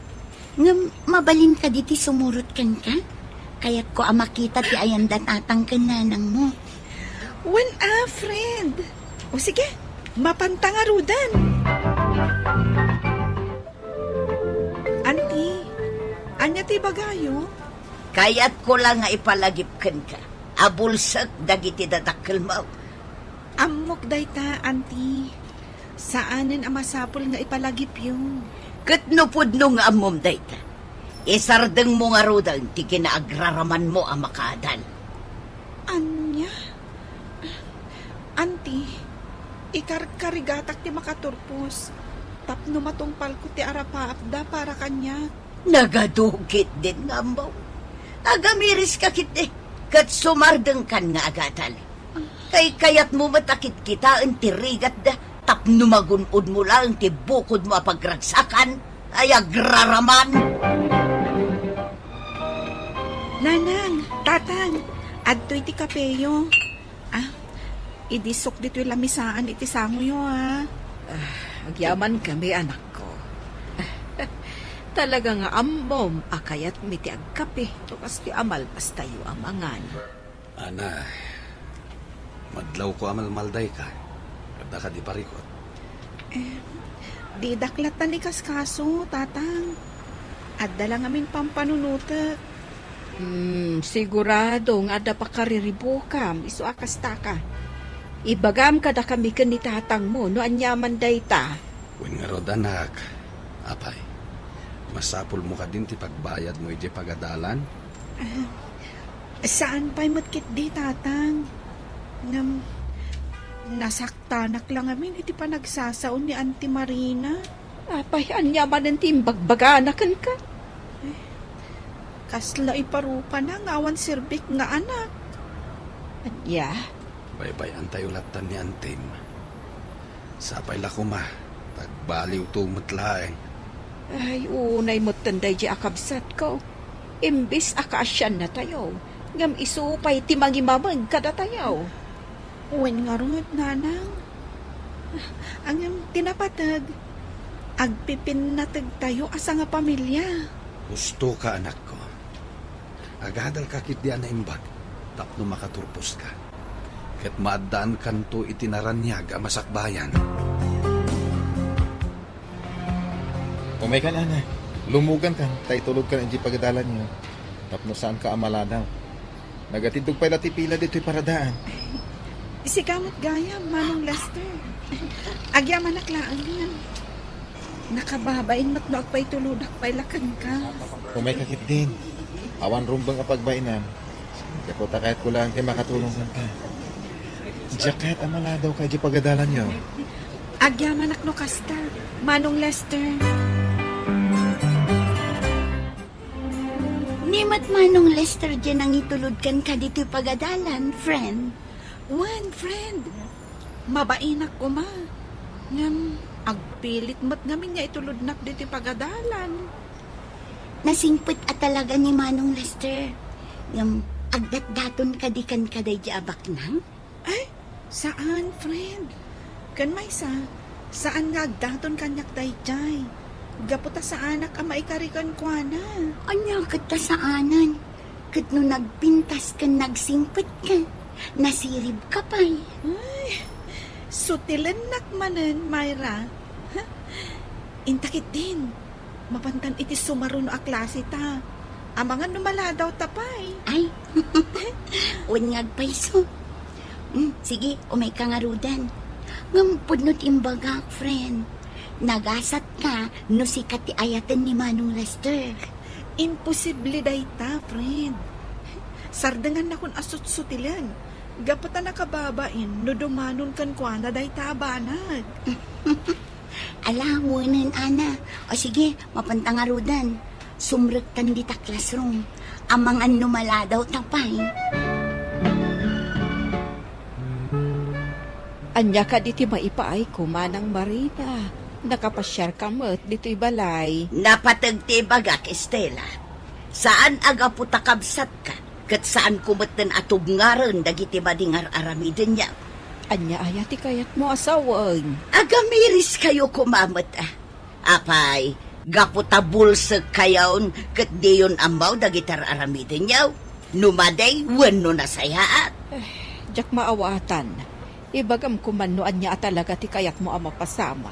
Ngam mabalin ka diti sumurot kan ka? Kaya't ko makita ti ayan datatang kananang mo. Wen friend. O sige, mapantangarudan. Auntie, anya ti bagayo? Kaya't ko lang nga ipalagipkan ka. Abulsak dagiti dadakkel mo. Amok dayta, auntie. Saanen ang masapol nga ipalagip yun? Katnupod nung amom dayta. Isardeng mo nga rodang ti kinaagraraman mo ang makaadal. Anya? Auntie, ikarkarigatak ti makaturpos. Tapno matungpal ko ti arapaapda para kanya. Nagadukit din nga mo. Agamiris ka kit eh. Kat sumardeng kan nga agadal. Kay kayat mo matakit kita ang tirigat da. Tapno magunod mo lang ti bukod mo pagragsakan. Ay agraraman. Nanang, tatang, adto iti kapeyo. Idisok dito yung lamisaan iti sanguyo, Agyaman kami, anak ko. Talaga nga ambom, akayat miti agkape. Tukas ti amal pas tayo amangan. Ana, madlaw ko amal-malday ka. Kada ka di parikot. Di daklat na likas kaso, tatang. Adda lang amin pampanunutak. Sigurado nga ada pa kariribukam, iso akasta ka. Ibagam kada kami ni tatang mo, no anyaman dayta. When nga rod anak, apay, masapul mo ka din ti pagbayad mo iti pagadalan. Saan pa'y matkit di, tatang? Nasaktanak lang amin, iti pa nagsasaon ni Auntie Marina. Apay, anyaman ng timbagbaganakan ka. Kasla iparupa na ngawan sirbik nga anak. Anya, Baybay antay ulatan ni Antim. Sapay lakuma, tagbaliw tumutlaeng. ay unay mo tanday di akabsat ko. Imbis akasyan na tayo. Ngam isupay ti mangimamag kada tayo. Uwin nga rod, nanang. Ang tinapatag, agpipin natag tayo asa nga pamilya. Gusto ka anak ko. Agadal ka kit diyan na imbag. Tapno makaturpos ka. Ket maadaan kanto itinaranyag a masakbayan. Umay ka na, Ana. Lumugan ka. Tay tulog ka na hindi pagadalan niyo. Tapno saan ka amaladaw. Nagatidog pa ilati pila dito'y paradaan. Si kamot gaya, Manong Lester. Agyaman naklaan yan. Nakababain mat no agpay tuludak pay lakan ka. Umay ka kit din. Awan rumbang kapagbainan. Kaputa kahit kulang kay makatulungan ka. Diyak kahit amaladaw ka di pagadalan niyo. Agyaman no kasta, Manong Lester. Nimat Manong Lester dyan ang itulod ka dito pagadalan, friend. One friend. Mabainak ko ma. Ngam, agpilit mat ngamin nga itulodnak dito pagadalan. Nasingpit at talaga ni Manong Lester. Yung agdat-daton kadikan kaday di abak nang? Ay, saan, friend? Kan may saan nga agdaton kanyak dayjay? Gaputa sa anak ang maikarikan kwa na. Anya kita sa anan. Kat no nagpintas ka, nagsingpit ka. Nasirib ka pa'y. Ay, sutilan nakmanan, Myra. Intakit din. Mapantan iti sumaruno a klase ta. Ang mga numaladaw tapay. Ay, unyag paiso. Sige, umay ka nga rudan. Ngampudnot imbaga, friend. Nagasat ka no sikat ti ayatan ni Manong Lester. Imposible day ta, friend. Sardangan na kun asot sutilan. Gapata nakababain no dumanon kan kwa na day tabanag. Alam mo nun, Ana. O sige, mapantangarudan. Sumrektan di ta classroom. Amang anumala daw tapay. Anya ka diti maipaay ko, Manang Marina. Nakapasyar ka mo't dito'y balay. Napatagti bagak, Estela. Saan aga putakabsat ka? Kat saan kumatan atubngaran dagiti madingar aramiden niya? Anya ayati kayat mo asawang. Agamiris kayo kumamat Apay, gaputabulsag kayaon kat diyon ambaw dagitar aramiden niya. Numaday, wano nasayaat. Jak maawatan. Ibagam kumanoan niya talaga ti kayat mo ang mapasama.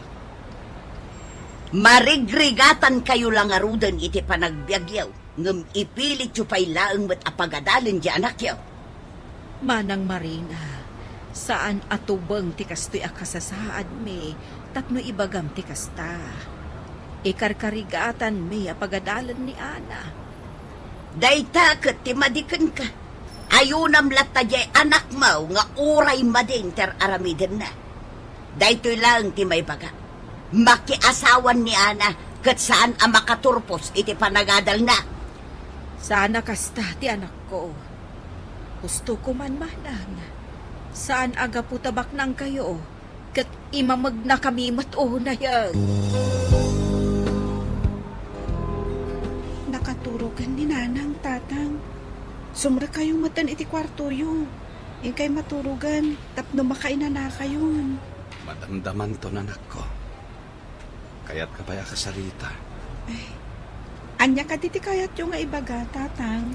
Marigrigatan kayo lang arudan iti panagbiagyaw. Ngam ipilit yu pa'y laang mat apagadalan di anak yaw. Manang Marina, saan atubang ti kastoy akasasaad me, tapno ibagam ti kasta. Ikarkarigatan me apagadalan ni Ana. Dayta kat ti madikan ka. Ayunam lata jay anak mo nga uray madin ter aramiden na. Daytoy lang ti may baga. Makiasawan ni Ana kat saan ang makaturpos iti panagadal na. Sana kasta ti anak ko. Gusto ko man manang. Saan aga putabak nang kayo? Kat imamag na kami na yan. Nakaturogan ni nanang tatang. Sumra kayong matan iti kwarto yung. Yung kay maturugan, tapno makaina na kayon. Madamdaman to nanak ko. Kaya't kapaya ka sarita. Anya ka diti kayat yung nga ibaga, tatang.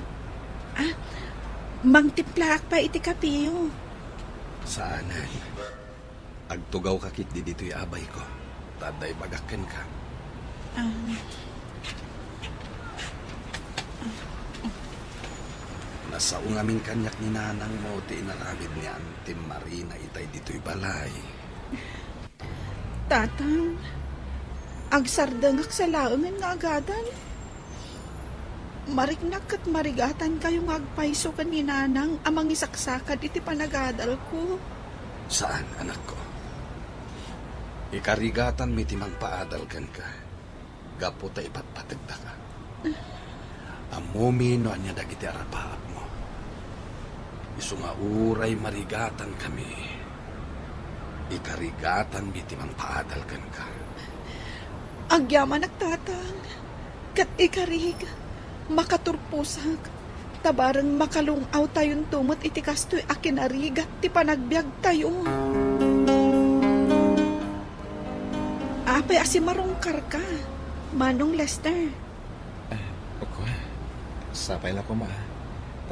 Mangtiplaak pa iti kapiyo. Saanay. Agtugaw kakit di dito'y abay ko. Taday bagakken ka. Nasaong aming kanyak ni nanang mo ti inaramid ni Auntie Marina itay dito'y balay. Tatang, agsardangak sa laungan nga agadan. Mariknak at marigatan kayong agpaiso kaninanang amang isaksakad iti panagadal ko. Saan, anak ko? Ikarigatan mi timang paadalkan ka. Gapo ta ipatpatagda ka. Amumi no anya dagiti arapaap mo. Isumauray marigatan kami. Ikarigatan mi timang paadalkan ka. Agyaman tatang, kat ikarig, makaturpusak, tabarang makalungaw tayon tumot iti kastoy akinarigat ti panagbiag tayo. Apay asimarungkar ka, Manong Lester. Okay. Sapay lang ko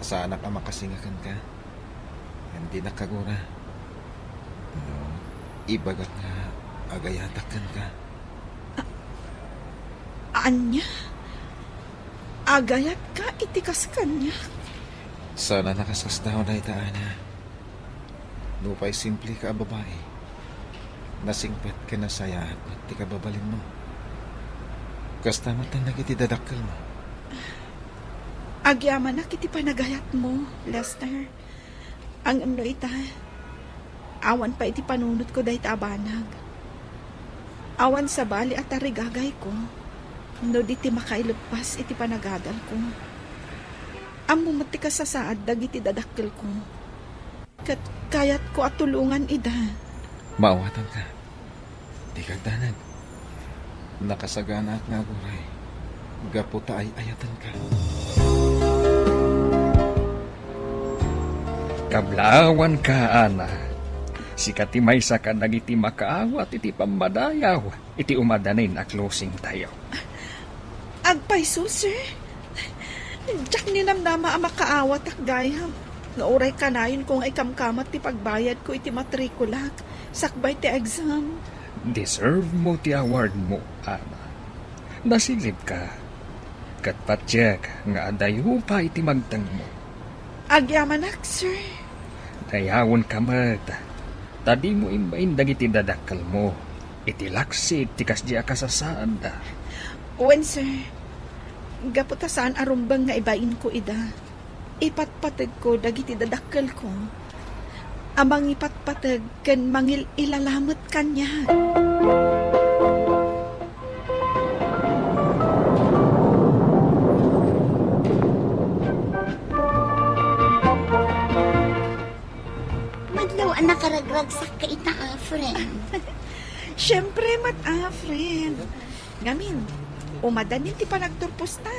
Tasana ka makasingakan ka. Hindi nakagura. No, ibagat nga agayatakan ka. Anya? Agayat ka itikas kanya. Sana nakasasdaw na itaana. Nupay simple ka babae. Nasingpet ka na saya at ti kababalin mo. Kasta matan nagiti dadakkel mo. Agyaman na kiti panagayat mo, Lester. Ang ano ita, awan pa iti panunod ko dahi abanag. Awan sa bali at tarigagay ko, no di ti makailupas iti panagadal ko. Amo mati ka sa saad dagiti dadakkel ko. Kat kayat ko at tulungan ida. Maawatan ka. Di kagdanag. Nakasagana at naguray. Gaputa ay ayatan ka. Kablawan ka, ana. Si katimay sa ka nagiti makaawat iti pambadayaw. Iti umadanin a closing tayo. Agpaiso, sir. Diyak ninamdama ang makaawat ak gayam. Nauray ka na yun kung ay kamkamat ti pagbayad ko iti matrikulak. Sakbay ti exam. Deserve mo ti award mo, ana. Nasilip ka. Katpatsyak nga adayo pa iti magtang mo. Agyamanak, sir. Dayawon ka mat. Tadi mo imbain dagiti dadakal mo. Iti laksit ti kasdiya kasasaan da. Wen, sir. Gaputa saan arumbang nga ibain ko ida. Ipatpatag ko dagiti dadakal ko. Amang ipatpatag kan mangil ilalamot kanya. Madlaw ang nakaragragsak ka ita, friend. Siyempre, friend. Ngamin, umadanin ti panagturpusta.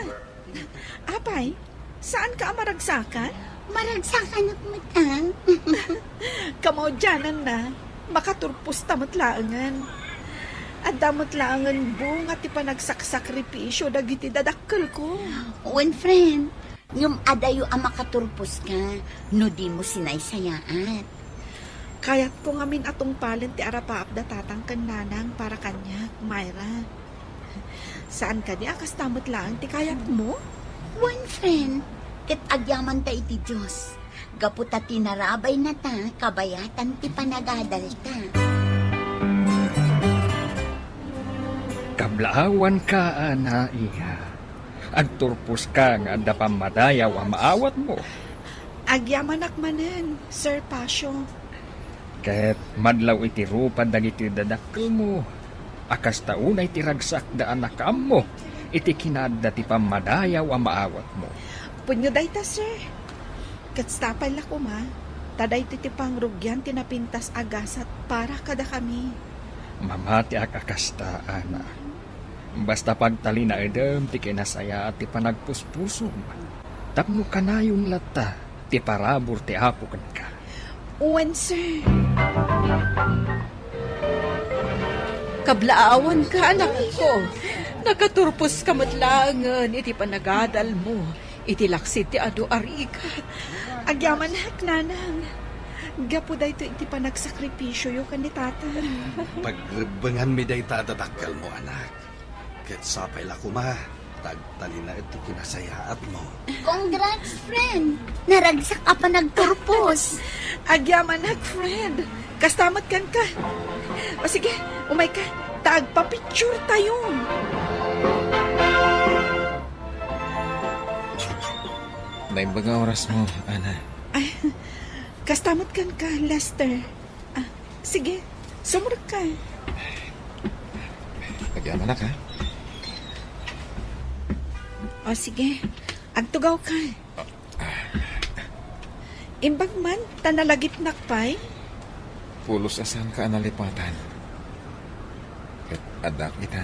Apay, saan ka amaragsakan? Maragsakan at matang. Kamodyanan na, makaturpusta matlaangan. At damatlaangan bunga ti panagsakripisyo dagiti dadakkel ko. When friend, yung adayo ang makaturpos ka, no di mo sinaysayaan. Kayat ko ngamin atong palen ti arapaap da tatangkan nanang para kanya, Myra. Saan ka di akas tamot lang ti kayat mo? One friend, ket agyaman ta iti Diyos. Gaputa tinarabay na ta, kabayatan ti panagadal ta. Kablaawan ka, ana, iha. Agturpos ka nga da pamadayaw ang maawat mo. Agyamanak manen, Sir Pasyo. Ket madlaw iti rupa dagiti dadakkel mo. Akas taunay ti ragsak da anakam mo. Iti kinadda ti pamadayaw ang maawat mo. Punyo dayta, sir. Katstapay la ko ma. Taday ti pangrugyan tinapintas agasat para kada kami. Mamati akakasta, ana. Basta pagtali na edem ti kinasaya at ti panagpuspusom. Tapno kanayon lata, ti parabor ti apo kan ka. Uwan, sir. Kablaawan ka, anak ko. Nakaturpos ka matlangan, iti panagadal mo. Iti laksit ti adu arikat. Agyaman hak, nanang. Gapo da ito iti panagsakripisyo yo kan ni tata. Pagbangan mi day tatatakal mo, anak. Ket sapay la kuma, tagtali na ito kinasayaat mo. Congrats, friend. Naragsak ka pa nagturpos. Agyaman hak, friend. Kastamat kan ka. O sige, umay ka. Tagpa-picture tayo. Naimbaga oras mo, Ana. Ay, kastamat kan ka, Lester. Sige, sumurag ka. Nagyaman na ka. O sige, agtugaw ka. Imbag man, tanalagit nakpay. Pulos asan ka analipatan. Ket adak kita.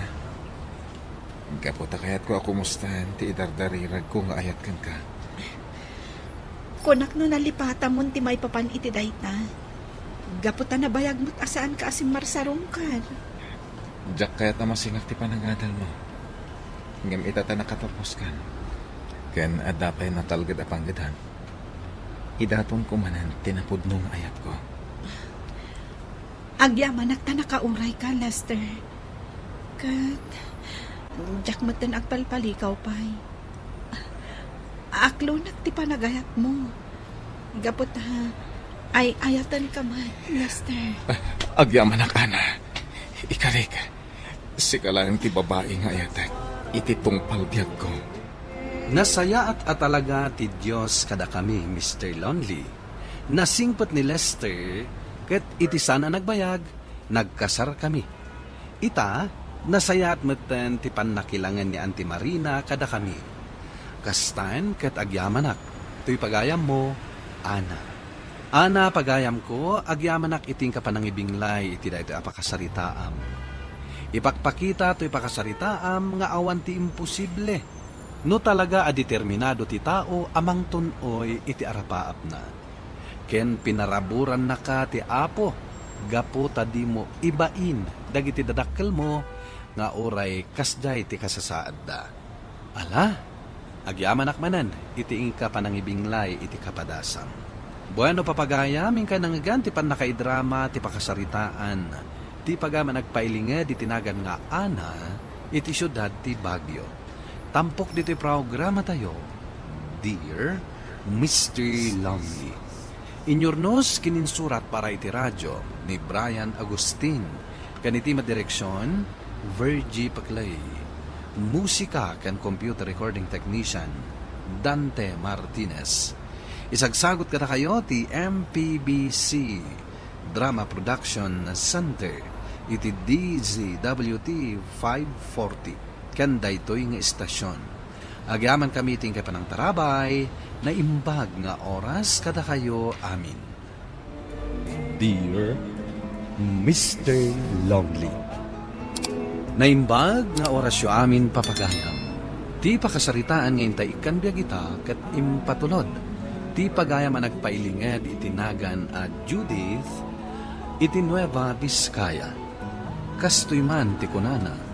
Gaputa kayat ko ako mustahan ti idardarirag ko nga ayat kan ka. Kunak no nalipata mo ti may papan iti dayta. Gaputa na bayag mo't asaan ka asim marsarong ka. Diyak kayat na masingak ti panangadal mo. Ngam itata nakatapos kan. Ken adapay natalgad apanggadan. Idaton kumanan tinapudnong ayat ko. Agyaman at nakauray ka, Lester. Kat, jak mo tan agpalpalikaw pa'y. Aklo ti panagayat mo. Gapot ha, ay ayatan ka man, Lester. Agyaman na ka na. Ikarik, sikalang ti babae nga ayatak. Ititong palbiag ko. Nasaya at atalaga ti Diyos kada kami, Mr. Lonely. Nasingpot ni Lester, ket iti sana nagbayag, nagkasar kami. Ita, nasaya at meten ti pannakilangan ni Auntie Marina kada kami. Kastan ket agyamanak, to'y pagayam mo, Ana. Ana, pagayam ko, agyamanak iting kapanangibinglay iti da iti apakasaritaam. Ipakpakita to'y pakasaritaam nga awan ti imposible. No talaga a determinado ti tao amang tunoy iti arapaap na. Ken pinaraburan na ka ti apo, gapo tadi mo ibain, dagiti dadakkel mo, nga oray kasday ti kasasaad da. Ala, agyaman akmanan, iti ingka panangibinglay iti kapadasam. Bueno papagaya, mingka nangagan ti panakaidrama ti pakasaritaan, ti pagama nagpailinga di tinagan nga Ana, iti syudad ti Baguio. Tampok dito programa tayo, Dear Mr. Lonely. Inyornos kininsurat para iti radyo ni Brian Agustin. Kaniti madireksyon, Virgie Paclay. Musika kan computer recording technician, Dante Martinez. Isagsagot ka na kayo ti MPBC Drama Production Center iti DZWT 540. Kanda ito'y nga istasyon. Agyaman kami ting kay panang tarabay, na imbag nga oras kada kayo amin. Dear Mr. Lonely. Naimbag nga oras yu amin papagayam. Ti pakasaritaan nga intay ikan biyagita kat impatulod. Ti pagayam ang nagpailingad itinagan at Judith iti Nueva Vizcaya. Kastoy man ti kunana.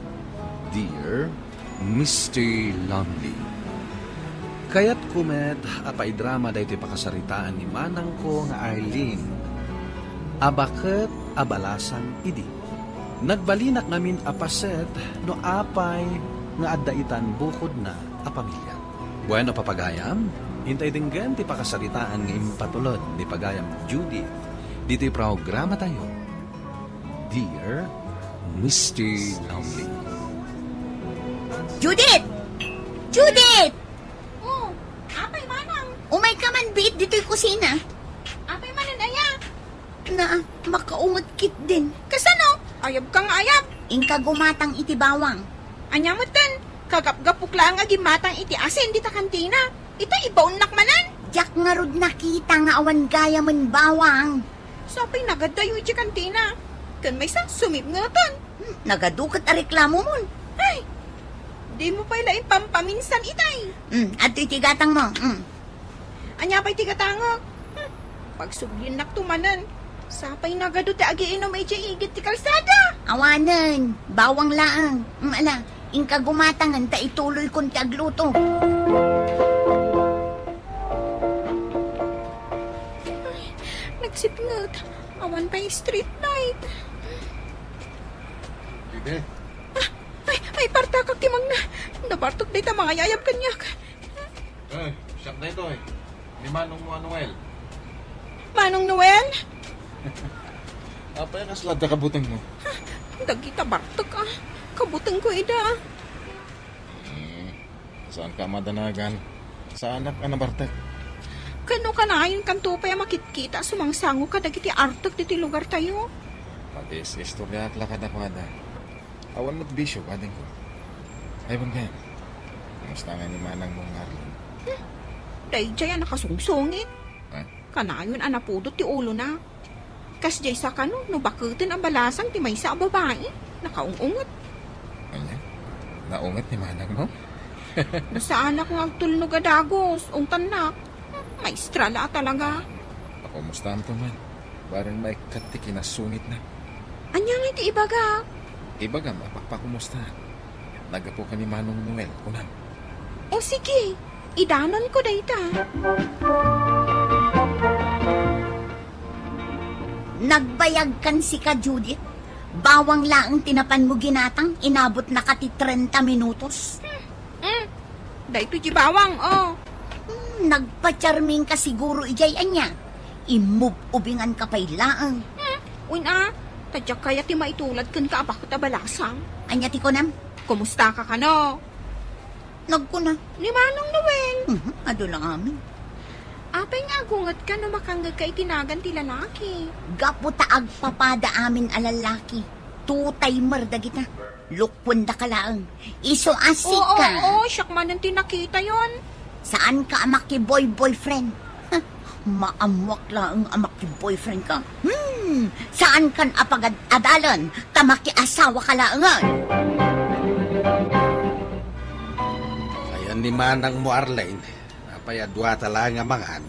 Dear Mr. Lonely. Kaya't kumet apay drama da iti pakasaritaan ni manang ko nga Arlene. Abaket abalasang idi. Nagbalinak namin apaset no apay nga addaitan bukod na a pamilya. Bueno papagayam, hintay dinggan ti pakasaritaan nga impatulod ni pagayam Judith. Dito'y programa tayo. Dear Mr. Lonely. Judith! Judith! Oh, apay manang. Umay ka man, bit, dito'y kusina. Apay manan aya. Na, makaungot kit din. Kasano? Ayab kang ayab. Ingka gumatang iti bawang. Anya mo ten, kagapgapuk lang nga gimatang iti asin dita kantina. Ita ibaunak manan. Jak nga rod nakita nga awan gaya man bawang. Sapay nagadayo iti kantina. Kan may sang sumip nga ton. Nagadukat a reklamo mon. Ay, Di mo pa ilain pampaminsan itay. At itigatang mo. Anya pa'y tigatangak. Pagsublin nak tumanan. Sapay nagado ti agiinom ay igit ti kalsada. Awanan, bawang laang. Ala, ingka gumatangan ta ituloy kon ti agluto. Nagsipngat. Awan pa yung street light. Ide, Ay, parta kag timang na. Nabartok day ta mga yayab kanyak. ay, siyak na ito eh. Ni Manong mo, Noel. Manong Noel? Apa yung kaslad na kabutang mo? Dagita bartok ah. Kabutang ko ida. Saan ka madanagan? Sa anak ka nabartak? Kano ka na yung kanto pa yung makitkita sumangsango ka dagiti artok diti lugar tayo. Patis, istorya at lakad ako ada. Awan mo't bisyo, ading ko. Ay, bang kaya? Kamusta nga ni Manang mong Arlen? Day jay nakasungsungit. Ay, Kanayon anapudot ti ulo na. Kas jay sa kano, no bakutin ang balasang ti may sa babae. Nakaungungot. ano? Naungat ni Manang mo? Nasa anak ng agtulnog adagos, ungtan na. Maestra la talaga. Ako, mustahan to man. Barang may katiki na sungit na. Anya nga iti ibaga. Ibaga, mapakpakumusta. Nagapo ka ni Manong Noel, kunam. O sige, idanon ko dayta. Nagbayag kan si ka Judith. Bawang laang tinapan mo ginatang, inabot na kati 30 minutos. Dayto di bawang, oh. Nagpa-charming ka siguro ijay anya. Imub-ubingan ka pa'y laang. Una, tadyak kaya ti maitulad kan ka abak ta balasang. Anya ti ko nam? Kumusta ka kano? Nagkuna. Ni Manong Noel. Ado lang amin. Apay nga agungat ka no makanggag ka itinagan ti lalaki. Gapo taag papada amin alalaki. Tutay marda kita. Lukpon da ka laang. Iso asik ka. Oo, siyak man ang tinakita yon. Saan ka amak ki boyfriend? Maamwak lang ang amak ki boyfriend ka. Saan kan apagad adalan? Tamak ki asawa ka laangan. Ayan ni Manang mo, Arlene. Napayadwa tala nga mangan.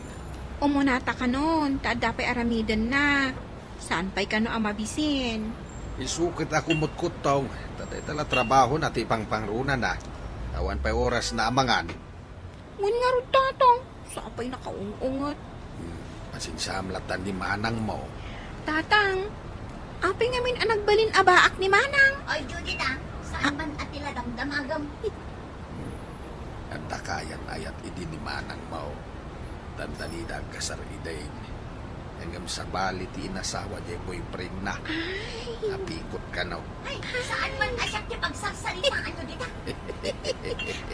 Umunata ka nun, taadapay aramidan na. Saan pa'y ka no amabisin? Isukit ako mutkutong. Tatay tala trabaho na ti pangpangrunan na. Awan pa'y oras na amangan. Ngun nga rin tatang, sapay nakaungungot. Masinsamlatan ni Manang mo. Tatang, apay ngamin ang nagbalin abaak ni Manang. Ay, Judith saan man at tila damdamagam? At takayan ayat idi ni Manang mo. Tandalida ang kasar idain. Hanggang sa bali ti inasawa di boyfriend na. Napikot ka na. Ay, saan man asyak ti pagsasalitaan nyo dito?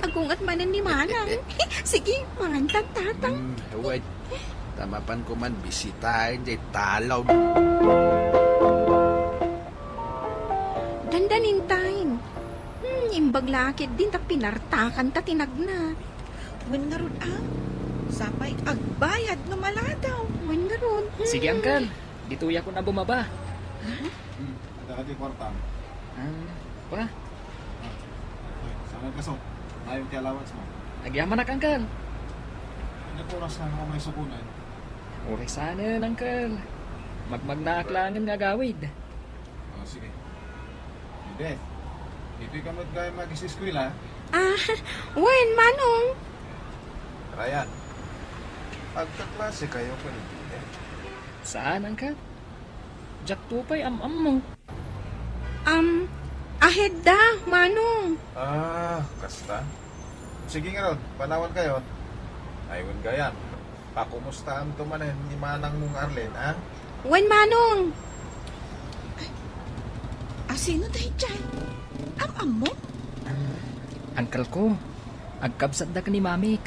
Agungat manan ni Manang. Sige, mangantag tatang. Wait. Tamapan ko man bisitahin di talaw. Dandanin time. Imbag lakit din ta pinartakan ta tinagna. Wen nga ron sapay agbayad no maladaw. Wen nga ron. Sige, Uncle. Dituya ko na bumaba. Ada ka di kwartang. Pa, Sana ka so. Ayaw ti allowance mo. nagyaman na, Uncle. Ano oras na ako may sukunan? Uri sana, Uncle. Magmagnaaklangan nga gawid. Oh, sige. Hindi. Dito'y kamot kayo mag-isiskwila. Wen, Manong. Ryan, pagkaklase kayo ko hindi. Saan, Uncle? Jack tupay am-am mo. Ahead da, Manong. Kasta. Sige nga ron, panawan kayo. Ayun gayan. Pakumustahan to manin ni Manang mong Arlen, ha? Wen, Manong. Sino tayo dyan? Am mo? Uncle ko, agkabsat da ka ni Mamik.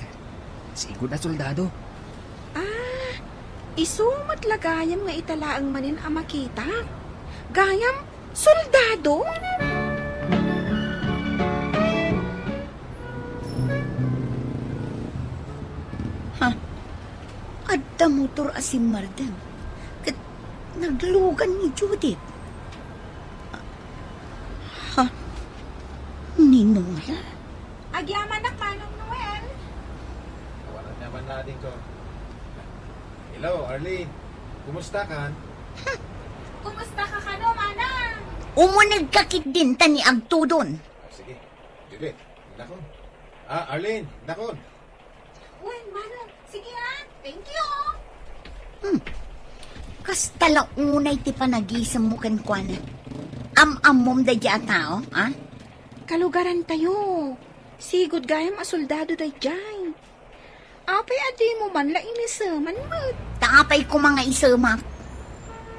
Sigod na soldado. Isumat lagayam nga italaang manin ang makita. Gayam, soldado? Adda motor asim mardam. Kat naglugan ni Judith. Ninong lading ko. Hello, Arlene. Kumusta ka? Kumusta ka kano, manang? Umunag kakit din tani agtudon. Sige. Juliet, nakon. Arlene, nakon. Uy, manang. Sige ha. Thank you. Kasta lang unay ti panagisam mo kan kuana. Am-amom da dya tao, ha? Kalugaran tayo. Sigod gayam a soldado day jay. Apay adi mo man la inisaman mo. Tapay ko mga isamak.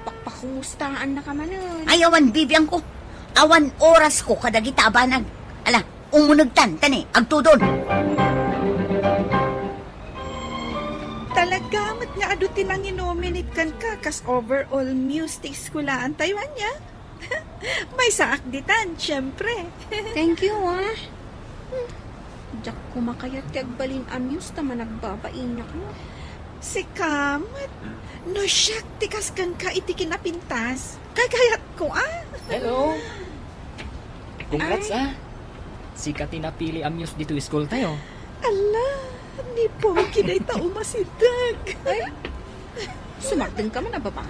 Pakpakumustaan na ka manan. Ayawan bibiyang ko. Awan oras ko kadagita abanag. Ala, umunagtan, tani, agtudon. Talagamat nga adutin lang inominate kan ka kas overall music skulaan Taiwan niya. May saakditan, syempre. Thank you, ah. Diyak kumakayat kag balin amuse naman nagbabain ako. Si Kamat, no siyak tikas kan ka itikin na pintas. Kagayat ko, ah. Hello. Congrats Sikat napili amuse dito school tayo. Ala, ni Pogi na ita umasidag. Ay, sumakdeng ka man na baba.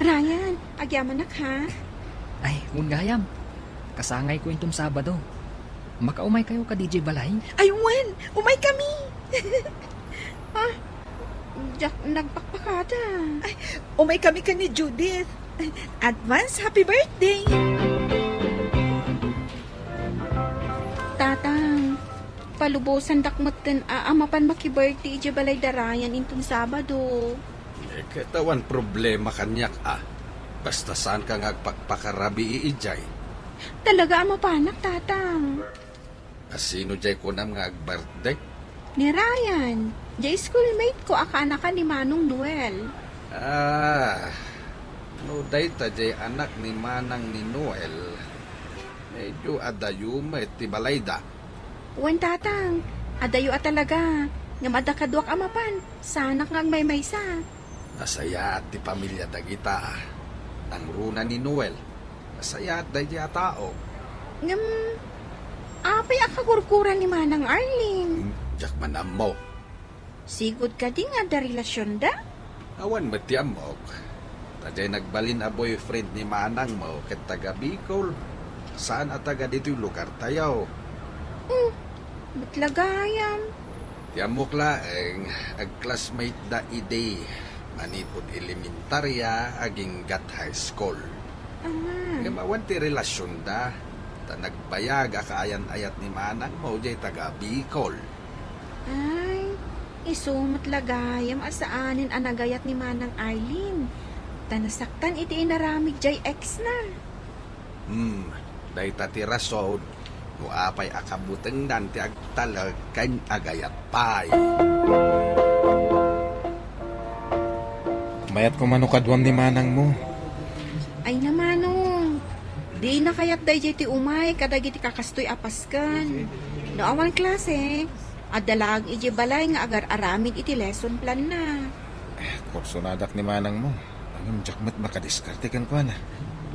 Ryan, agyaman na ka. Ay, gayam. Kasangay ko itong Sabado. Makaumay kayo ka DJ Balay? Ay, Wen, umay kami. Diyak nagpakpakada. Ay, umay kami ka ni Judith. Advance happy birthday. Tatang, palubosan dakmaten amapan maki-birthday ije balay darayan intong Sabado. Katawan problema kanyak Basta saan ka ngagpakpakarabi iijay. Talaga amapanak, tatang. Sino jay ko nam birthday? Ni Ryan, jay schoolmate ko akana ka ni Manong Noel. No dayta jay anak ni Manang ni Noel. Medyo adayuma ti balayda. Wen tatang, adayo talaga. Nga madakadwak amapan, sanak ngang may maysa. Nasaya at ti pamilya dagita. Nang runa ni Noel. Nasaya at day tao. Apay akakurkuran ni Manang Arlene. Jak manam mo. Sigod ka di nga da relasyon da? Awan mati amok. Tajay nagbalin a boyfriend ni Manang mo ket taga Bicol. Saan at taga dito yung lugar tayo? Batlagayam. Tiamok laeng ag classmate da ide. Manipod elementarya aging gat high school. Mawan ti relasyon da. Ta nagbayag akaayan-ayat ni Manang mo jay taga Bicol. Ay, isumot lagayam asaanin anagayat ni Manang Arlene. Tanasaktan iti inaramig jay ex na. Day tati rason. No apay akabuteng dan ti agtalag kany agayat pay. Mayat ko manukadwam ni Manang mo. Ay namanong. Di na kayat day jay ti umay kadagi ti kakastoy apaskan. No awan klase. Adalag iti balay nga agar aramid iti lesson plan na. Kursunadak ni Manang mo. Ang jakmat makadiskarte kan ko na.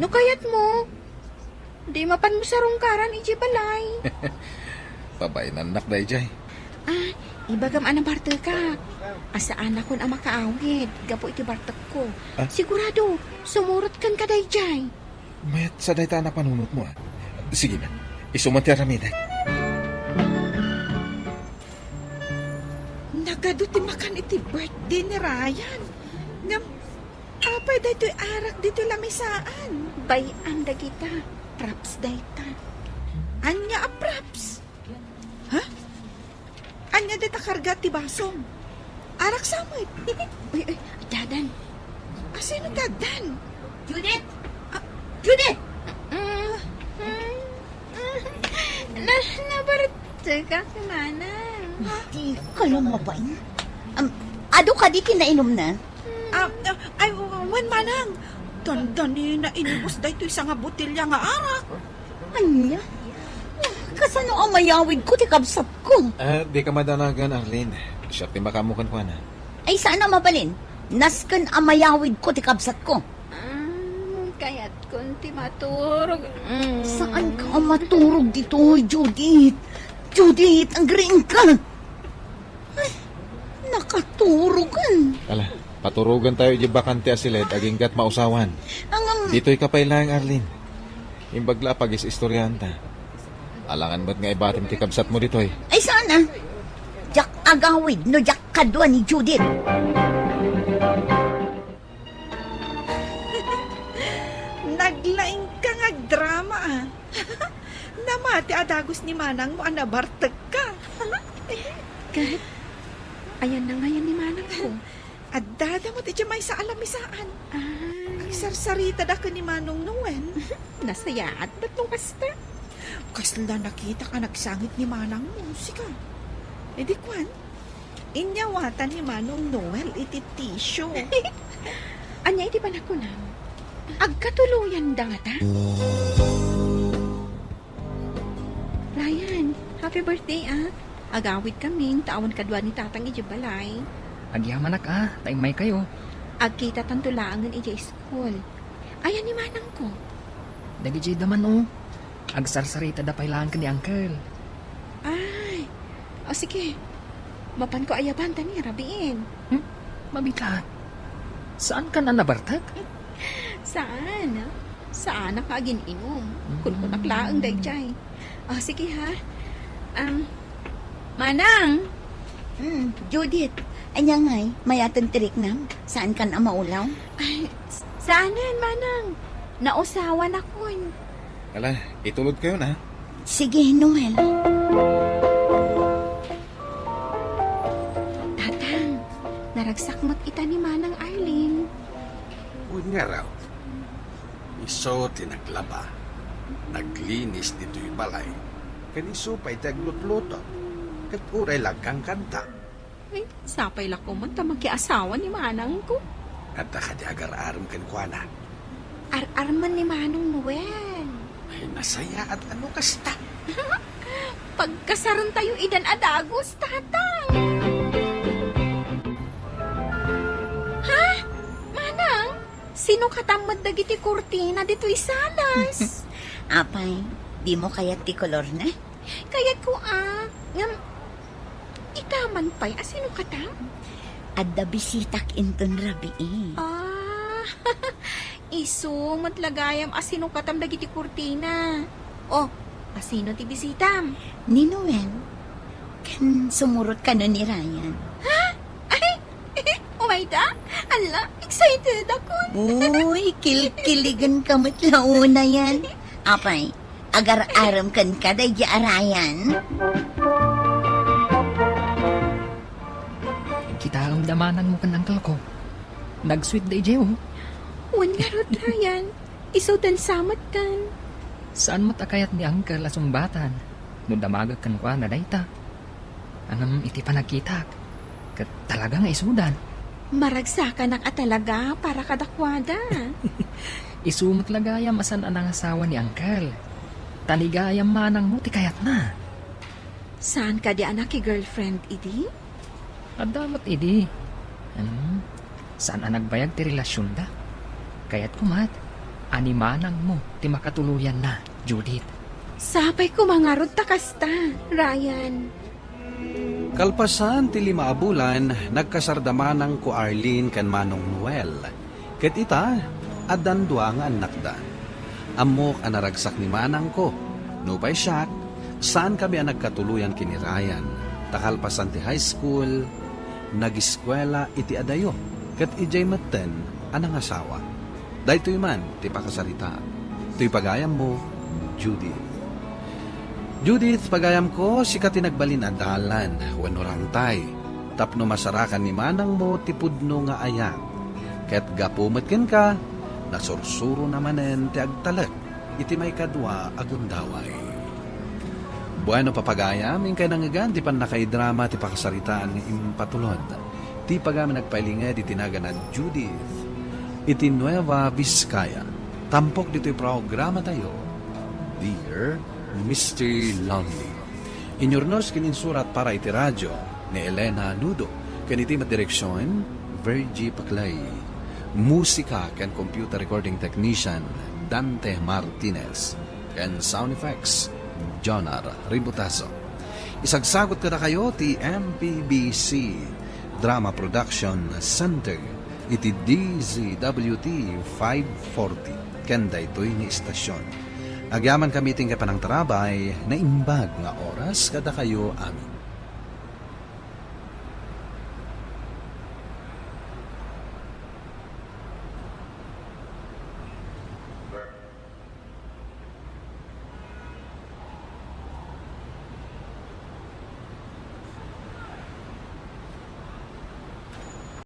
No kayat mo. Di mapan mo sa rungkaran iti balay. Babay nanak day jay. Ibagam anang bartel ka. Asaan akon ang makaawid. Gapo iti bartek ko. Sigurado, sumurot kan kaday jay. Mayat sa dayta na panunot mo. Sige na, isumanti aramiday. Nagaduti makan iti birthday ni Ryan. Ngam, apay daytoy arak dito lamisaan. Bayan da kita. Props dayta. Anya a props? Ha? Anya dita karga ti basong. Arak samit. Uy, dadan. Sino dadan? Judith! Judith! Nabarate ka si Manang. Di ka lumabain. Ado ka di kinainom na? Ay, wan manang. Dandanin na inibos dayto isa nga botilya nga arak. Anya? Kasano ang mayawid ko ti kabsat ko? Di ka madanagan, Arlene. Siya ti makamukan ko na. Ay sana mabalin. Naskan ang mayawid ko ti kabsat ko. Kaya't kunti maturog. Saan ka maturog dito, Judith? Judith, ang green ka. Ay, nakaturugan. Ala, paturugan tayo di bakante asilid aging gat mausawan. Ang Dito'y kapailang Arlene. Imbagla pag istoryanta. Alangan ba't nga ibatim ti kabsat mo dito'y? ay sana. Jak agawid no jak kadwa ni Judith. Naglaing ka nga drama ah. Namati adagos ni Manang mo anabartag ka. Kahit, ayan na ngayon ni Manang ko. At dada mo ti may sa alamisaan. Ang sarsarita da ka ni Manong Noel. Nasayaat ba't nung kasta? Kasla nakita ka nagsangit ni Manang musika. E di kwan, inyawatan ni Manong Noel iti tisyo. Anya iti pa na ko nang. Agkatuluyan data. Ryan, happy birthday ah. Agawid kaming taon kadwa ni tatang iji balay. Agyamanak taimay kayo. Agkita tantulaangan iji school. Ayan ni Manang ko. Dagiti daman agsarsarita da pailangan ka ni Uncle. Ay, o sige. Mapan ko ayaban tani rabiin. Mabitlat. Saan ka na nabartag? Saan? Saan ka agin inom? Kun naklaang dayjay. O sige ha. Manang! Judith, anya ngay, mayatan tirik nam. Saan ka na maulaw? Ay, saanan, Manang? Nausawan ako. Ala, itulod kayo na. Sige, Noel. Tatang, naragsak mo't ita ni Manang Arlene. Huwag nga raw. Iso tinaglaba. Naglinis dito'y balay. Kaniso pa'y taglutluto. Kat uray lagang kanta. Ay, sapay lako man ta magkiasawa ni Manang ko. At nakadiagar-aram kan kuana. Ar-arman ni Manong Noel. Ay nasaya at ano kasta. Pagkasaron tayo idan adagos, tatang. Ha? Manang? Sino katamad dagiti kurtina dito'y salas? Apay, di mo kayat ti kolor na? Kayat ko ngam, itaman pa'y asino katam? Adda bisitak inton rabi Iso, matlagayam asino katam dagiti kurtina. Oh, asino ti bisitam? Ni Noel. Kan sumurot ka no ni Ryan. Ay, umayda? Ala, excited ako. Uy, kilkiligan ka matlauna yan. Apay, agar-aram kan ka day Ryan. Kita ang damanan mo kan Uncle ko. Nag-sweet day Jeo. Wan nga rod, Ryan. Iso dan samat kan. Saan matakayat ni Uncle asumbatan? No damagag kan kwa na dayta. Anam iti pa nagkitak. Kat talaga nga isudan. Maragsakan ka talaga para kadakwada. Isumot lagayam asan anang asawa ni Uncle. Taligayam manang mo ti kayat na. Saan ka di anak ki girlfriend, idi? At damat idi. Saan ang nagbayag ti relasyon da? Kaya't kumat, animanang mo ti makatuluyan na, Judith. Sapay ko mga rod takasta, Ryan. Kalpasan ti 5 bulan, nagkasardamanang ko Arlene kan Manong Noel. Ket ita, adan dua nga anak da. Amok ang naragsak ni Manang ko. Nupay siya, saan kami ang nagkatuluyan kini Ryan? Takalpasan ti high school, nag-eskwela iti adayo. Ket ijay maten, anang asawa. Dahil man, ti pakasarita. To'y pagayam mo, Judith. Judith, pagayam ko, sikat tinagbalin adalan, wanurantay. Tapno masarakan ni Manang mo, tipudno nga ayak. Ket gapumat ken ka, nasursuro namanen ti agtalag. Iti may kadwa agundaway. Bueno papagayam, ingkay nangagan, ti pan nakaidrama, ti pakasaritaan ni impatulod. Ti pagami nagpailinga, di tinaga na Judith. Iti Nueva Vizcaya. Tampok dito'y programa tayo. Dear Mr. Lonely. Inyornos kininsurat para iti radyo ni Elena Nudo. Kaniti madireksyon, Virgie Paclay. Musika ken computer recording technician, Dante Martinez. Ken sound effects, Jonar Ributaso. Isagsagot ka na kayo ti MPBC Drama Production Center iti DZWT 540 kanda ito'y ni istasyon. Agyaman kami ting kapanang tarabay na imbag nga oras kada kayo amin.